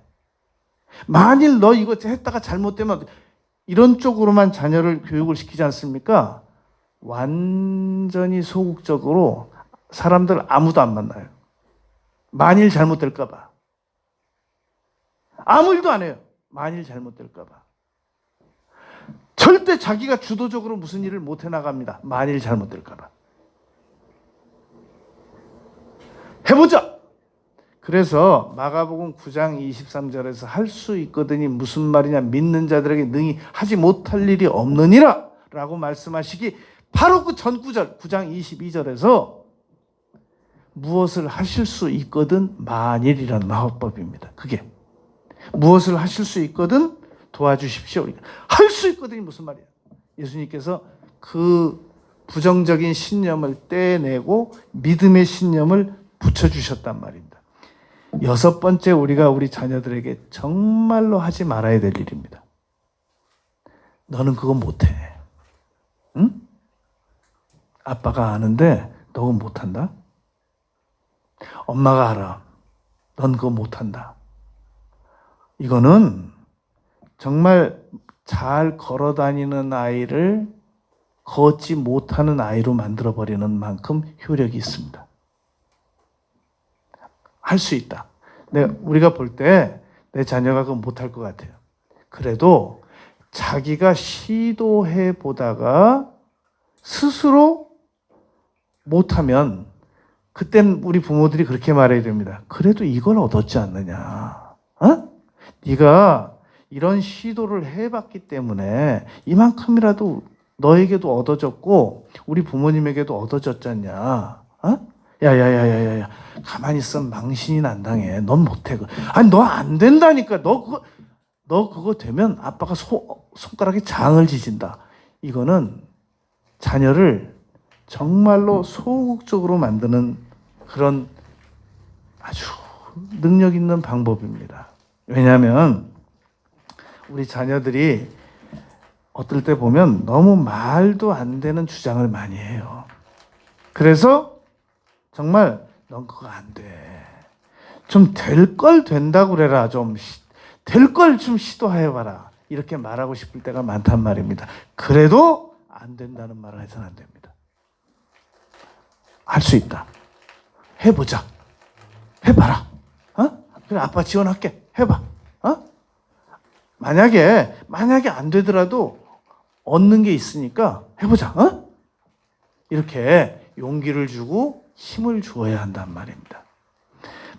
만일 너 이거 했다가 잘못되면 이런 쪽으로만 자녀를 교육을 시키지 않습니까? 완전히 소극적으로 사람들 아무도 안 만나요. 만일 잘못될까 봐. 아무 일도 안 해요. 만일 잘못될까 봐. 절대 자기가 주도적으로 무슨 일을 못 해나갑니다. 만일 잘못될까 봐. 해보자! 그래서 마가복음 9장 23절에서 할 수 있거든이 무슨 말이냐, 믿는 자들에게 능히 하지 못할 일이 없느니라 라고 말씀하시기 바로 그 전 구절 9장 22절에서 무엇을 하실 수 있거든 만일이라는 화법입니다. 그게 무엇을 하실 수 있거든 도와주십시오. 할 수 있거든이 무슨 말이에요? 예수님께서 그 부정적인 신념을 떼내고 믿음의 신념을 붙여주셨단 말입니다. 6번째, 우리가 우리 자녀들에게 정말로 하지 말아야 될 일입니다. 너는 그거 못해. 응? 아빠가 아는데 너 그거 못한다? 엄마가 알아. 넌 그거 못한다. 이거는 정말 잘 걸어다니는 아이를 걷지 못하는 아이로 만들어버리는 만큼 효력이 있습니다. 할 수 있다. 우리가 볼 때 내 자녀가 그거 못할 것 같아요. 그래도 자기가 시도해 보다가 스스로 못하면 그땐 우리 부모들이 그렇게 말해야 됩니다. 그래도 이걸 얻었지 않느냐. 어? 네가 이런 시도를 해봤기 때문에 이만큼이라도 너에게도 얻어졌고 우리 부모님에게도 얻어졌잖냐. 어? 야야야야야, 가만히 있으면 망신이 난당해. 넌 못해. 아니 너 안 된다니까. 너 그거 되면 아빠가 손가락에 장을 지진다. 이거는 자녀를 정말로 소극적으로 만드는 그런 아주 능력 있는 방법입니다. 왜냐하면 우리 자녀들이 어떨 때 보면 너무 말도 안 되는 주장을 많이 해요. 그래서 정말 넌 그거 안 돼. 좀 될 걸 된다고 그래라. 좀 될 걸 좀 시도해봐라. 이렇게 말하고 싶을 때가 많단 말입니다. 그래도 안 된다는 말을 해서는 안 됩니다. 할 수 있다. 해보자. 해봐라. 그래, 아빠 지원할게. 해봐. 만약에 안 되더라도 얻는 게 있으니까 해보자. 이렇게 용기를 주고 힘을 주어야 한단 말입니다.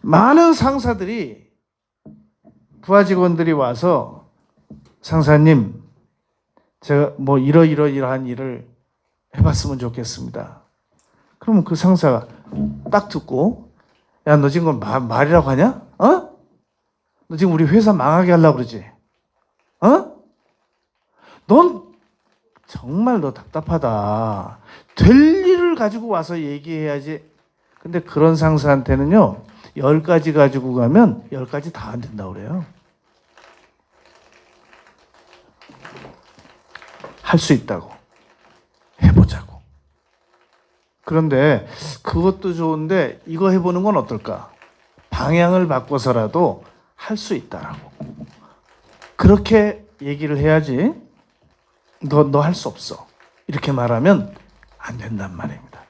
많은 상사들이 부하 직원들이 와서 상사님, 제가 뭐 이러이러한 일을 해봤으면 좋겠습니다. 그러면 그 상사가 딱 듣고, 야, 너 지금 말이라고 하냐? 너 지금 우리 회사 망하게 하려고 그러지? 넌 정말 너 답답하다. 될 일을 가지고 와서 얘기해야지. 근데 그런 상사한테는요, 10가지 가지고 가면 10가지 다 안 된다고 그래요. 할 수 있다고. 해보자고. 그런데 그것도 좋은데 이거 해보는 건 어떨까? 방향을 바꿔서라도 할 수 있다라고. 그렇게 얘기를 해야지. 너 할 수 없어. 이렇게 말하면 안 된단 말입니다.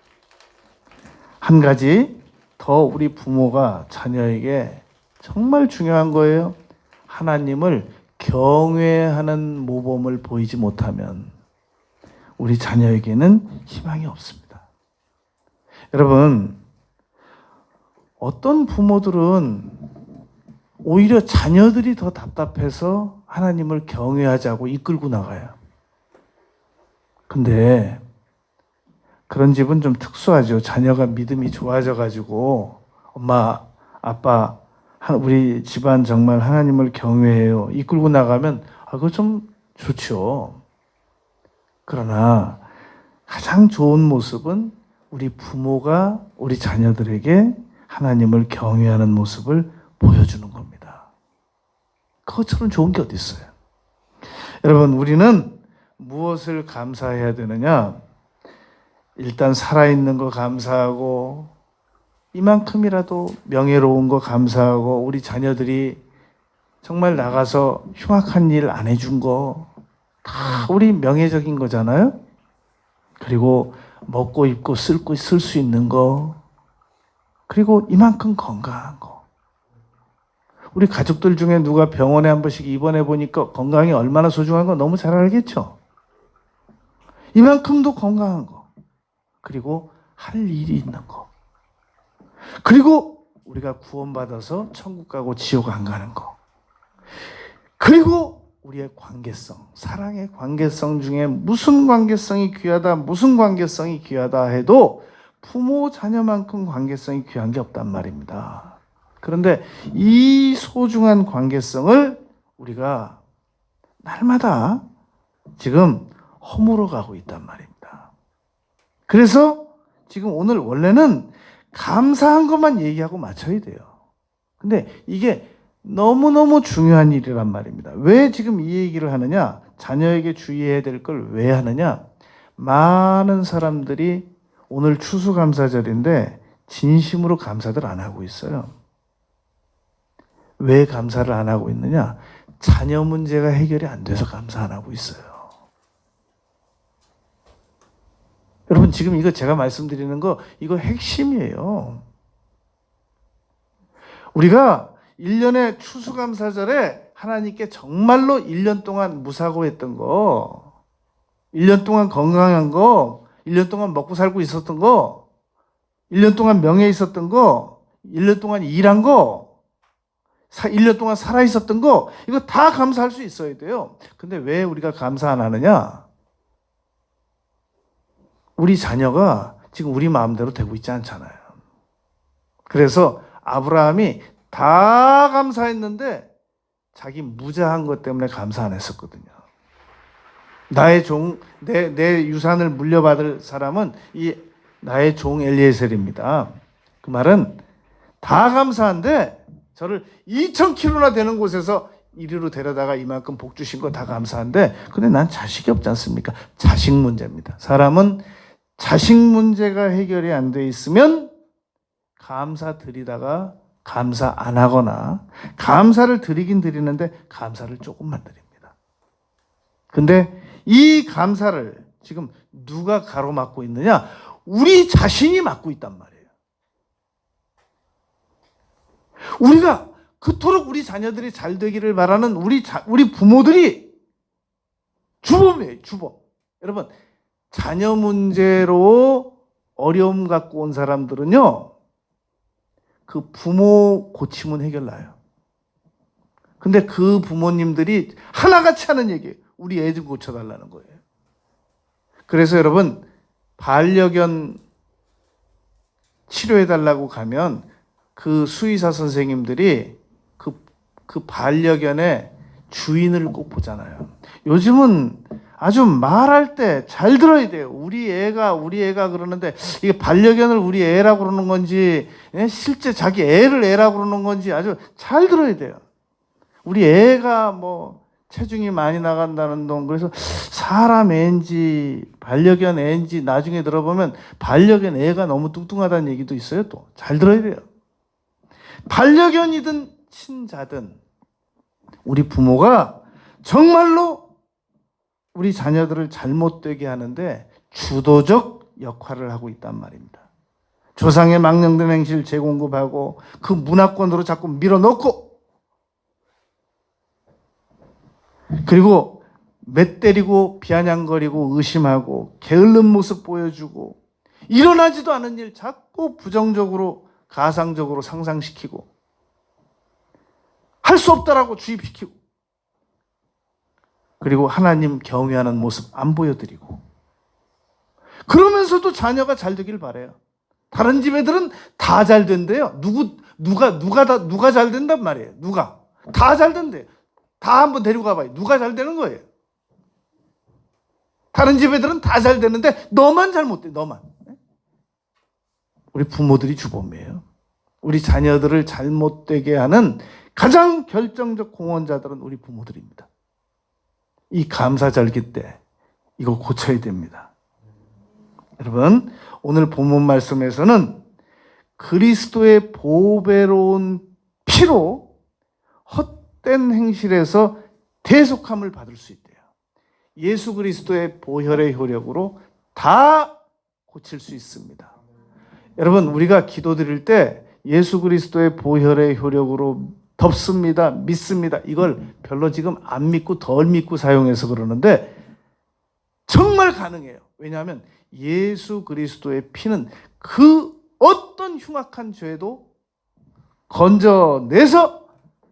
한 가지 더 우리 부모가 자녀에게 정말 중요한 거예요. 하나님을 경외하는 모범을 보이지 못하면 우리 자녀에게는 희망이 없습니다. 여러분, 어떤 부모들은 오히려 자녀들이 더 답답해서 하나님을 경외하자고 이끌고 나가요. 근데 그런 집은 좀 특수하죠. 자녀가 믿음이 좋아져가지고 엄마, 아빠, 우리 집안 정말 하나님을 경외해요. 이끌고 나가면 그거 좀 좋죠. 그러나 가장 좋은 모습은 우리 부모가 우리 자녀들에게 하나님을 경외하는 모습을 보여주는 겁니다. 그것처럼 좋은 게 어디 있어요? 여러분, 우리는 무엇을 감사해야 되느냐? 일단 살아있는 거 감사하고 이만큼이라도 명예로운 거 감사하고 우리 자녀들이 정말 나가서 흉악한 일 안 해준 거 다 우리 명예적인 거잖아요. 그리고 먹고 입고 쓸 수 있는 거, 그리고 이만큼 건강한 거. 우리 가족들 중에 누가 병원에 한 번씩 입원해 보니까 건강이 얼마나 소중한 거 너무 잘 알겠죠. 이만큼도 건강한 거, 그리고 할 일이 있는 거, 그리고 우리가 구원받아서 천국 가고 지옥 안 가는 거, 그리고 우리의 관계성, 사랑의 관계성 중에 무슨 관계성이 귀하다 해도 부모 자녀만큼 관계성이 귀한 게 없단 말입니다. 그런데 이 소중한 관계성을 우리가 날마다 지금 허물어 가고 있단 말입니다. 그래서 지금 오늘 원래는 감사한 것만 얘기하고 마쳐야 돼요. 근데 이게 너무너무 중요한 일이란 말입니다. 왜 지금 이 얘기를 하느냐? 자녀에게 주의해야 될 걸 왜 하느냐? 많은 사람들이 오늘 추수감사절인데 진심으로 감사들 안 하고 있어요. 왜 감사를 안 하고 있느냐? 자녀 문제가 해결이 안 돼서 감사 안 하고 있어요. 여러분, 지금 이거 제가 말씀드리는 거, 이거 핵심이에요. 우리가 1년의 추수감사절에 하나님께 정말로 1년 동안 무사고했던 거, 1년 동안 건강한 거, 1년 동안 먹고 살고 있었던 거, 1년 동안 명예 있었던 거, 1년 동안 일한 거, 1년 동안 살아있었던 거, 이거 다 감사할 수 있어야 돼요. 근데 왜 우리가 감사 안 하느냐? 우리 자녀가 지금 우리 마음대로 되고 있지 않잖아요. 그래서 아브라함이 다 감사했는데 자기 무자한 것 때문에 감사 안 했었거든요. 나의 종 내 유산을 물려받을 사람은 이 나의 종 엘리에셀입니다. 그 말은 다 감사한데 저를 2,000km나 되는 곳에서 이리로 데려다가 이만큼 복 주신 거 다 감사한데 근데 난 자식이 없지 않습니까? 자식 문제입니다. 사람은 자식 문제가 해결이 안 돼 있으면 감사 드리다가 감사 안 하거나 감사를 드리긴 드리는데 감사를 조금만 드립니다. 근데 이 감사를 지금 누가 가로막고 있느냐? 우리 자신이 막고 있단 말이에요. 우리가 그토록 우리 자녀들이 잘 되기를 바라는 우리 부모들이 주범이에요, 주범. 여러분, 자녀 문제로 어려움 갖고 온 사람들은요, 그 부모 고치면 해결나요. 근데 그 부모님들이 하나같이 하는 얘기예요. 우리 애 좀 고쳐달라는 거예요. 그래서 여러분, 반려견 치료해달라고 가면 그 수의사 선생님들이 그 반려견의 주인을 꼭 보잖아요. 요즘은 아주 말할 때 잘 들어야 돼요. 우리 애가 그러는데 이게 반려견을 우리 애라고 그러는 건지 실제 자기 애를 애라고 그러는 건지 아주 잘 들어야 돼요. 우리 애가 뭐 체중이 많이 나간다는 동 그래서 사람 애인지 반려견 애인지 나중에 들어보면 반려견 애가 너무 뚱뚱하다는 얘기도 있어요. 또 잘 들어야 돼요. 반려견이든 친자든 우리 부모가 정말로 우리 자녀들을 잘못되게 하는데 주도적 역할을 하고 있단 말입니다. 조상의 망령된 행실 재공급하고 그 문화권으로 자꾸 밀어넣고 그리고 맷때리고 비아냥거리고 의심하고 게을른 모습 보여주고 일어나지도 않은 일 자꾸 부정적으로 가상적으로 상상시키고 할 수 없다라고 주입시키고 그리고 하나님 경외하는 모습 안 보여드리고 그러면서도 자녀가 잘 되길 바래요. 다른 집 애들은 다 잘 된대요. 누가 잘 된단 말이에요. 누가 다 잘 된대요. 다 한번 데리고 가봐요. 누가 잘 되는 거예요. 다른 집 애들은 다 잘 되는데 너만 잘못돼. 너만. 우리 부모들이 주범이에요. 우리 자녀들을 잘못되게 하는 가장 결정적 공헌자들은 우리 부모들입니다. 이 감사절기 때 이거 고쳐야 됩니다. 여러분, 오늘 본문 말씀에서는 그리스도의 보배로운 피로 헛된 행실에서 대속함을 받을 수 있대요. 예수 그리스도의 보혈의 효력으로 다 고칠 수 있습니다. 여러분, 우리가 기도드릴 때 예수 그리스도의 보혈의 효력으로 덮습니다, 믿습니다. 이걸 별로 지금 안 믿고 덜 믿고 사용해서 그러는데 정말 가능해요. 왜냐하면 예수 그리스도의 피는 그 어떤 흉악한 죄도 건져내서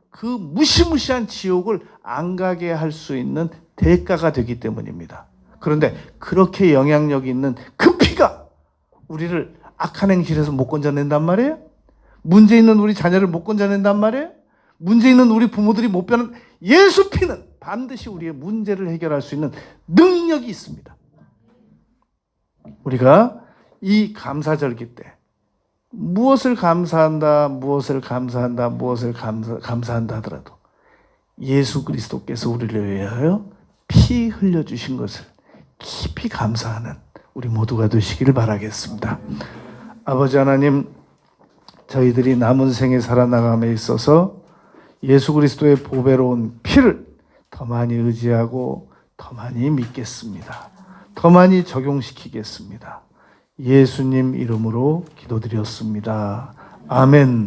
그 무시무시한 지옥을 안 가게 할 수 있는 대가가 되기 때문입니다. 그런데 그렇게 영향력이 있는 그 피가 우리를 악한 행실에서 못 건져낸단 말이에요? 문제 있는 우리 자녀를 못 건져낸단 말이에요? 문제 있는 우리 부모들이 못 빼는 예수 피는 반드시 우리의 문제를 해결할 수 있는 능력이 있습니다. 우리가 이 감사절기 때 무엇을 감사한다 하더라도 예수 그리스도께서 우리를 위하여 피 흘려주신 것을 깊이 감사하는 우리 모두가 되시기를 바라겠습니다. 아버지 하나님, 저희들이 남은 생에 살아나감에 있어서 예수 그리스도의 보배로운 피를 더 많이 의지하고 더 많이 믿겠습니다. 더 많이 적용시키겠습니다. 예수님 이름으로 기도드렸습니다. 아멘.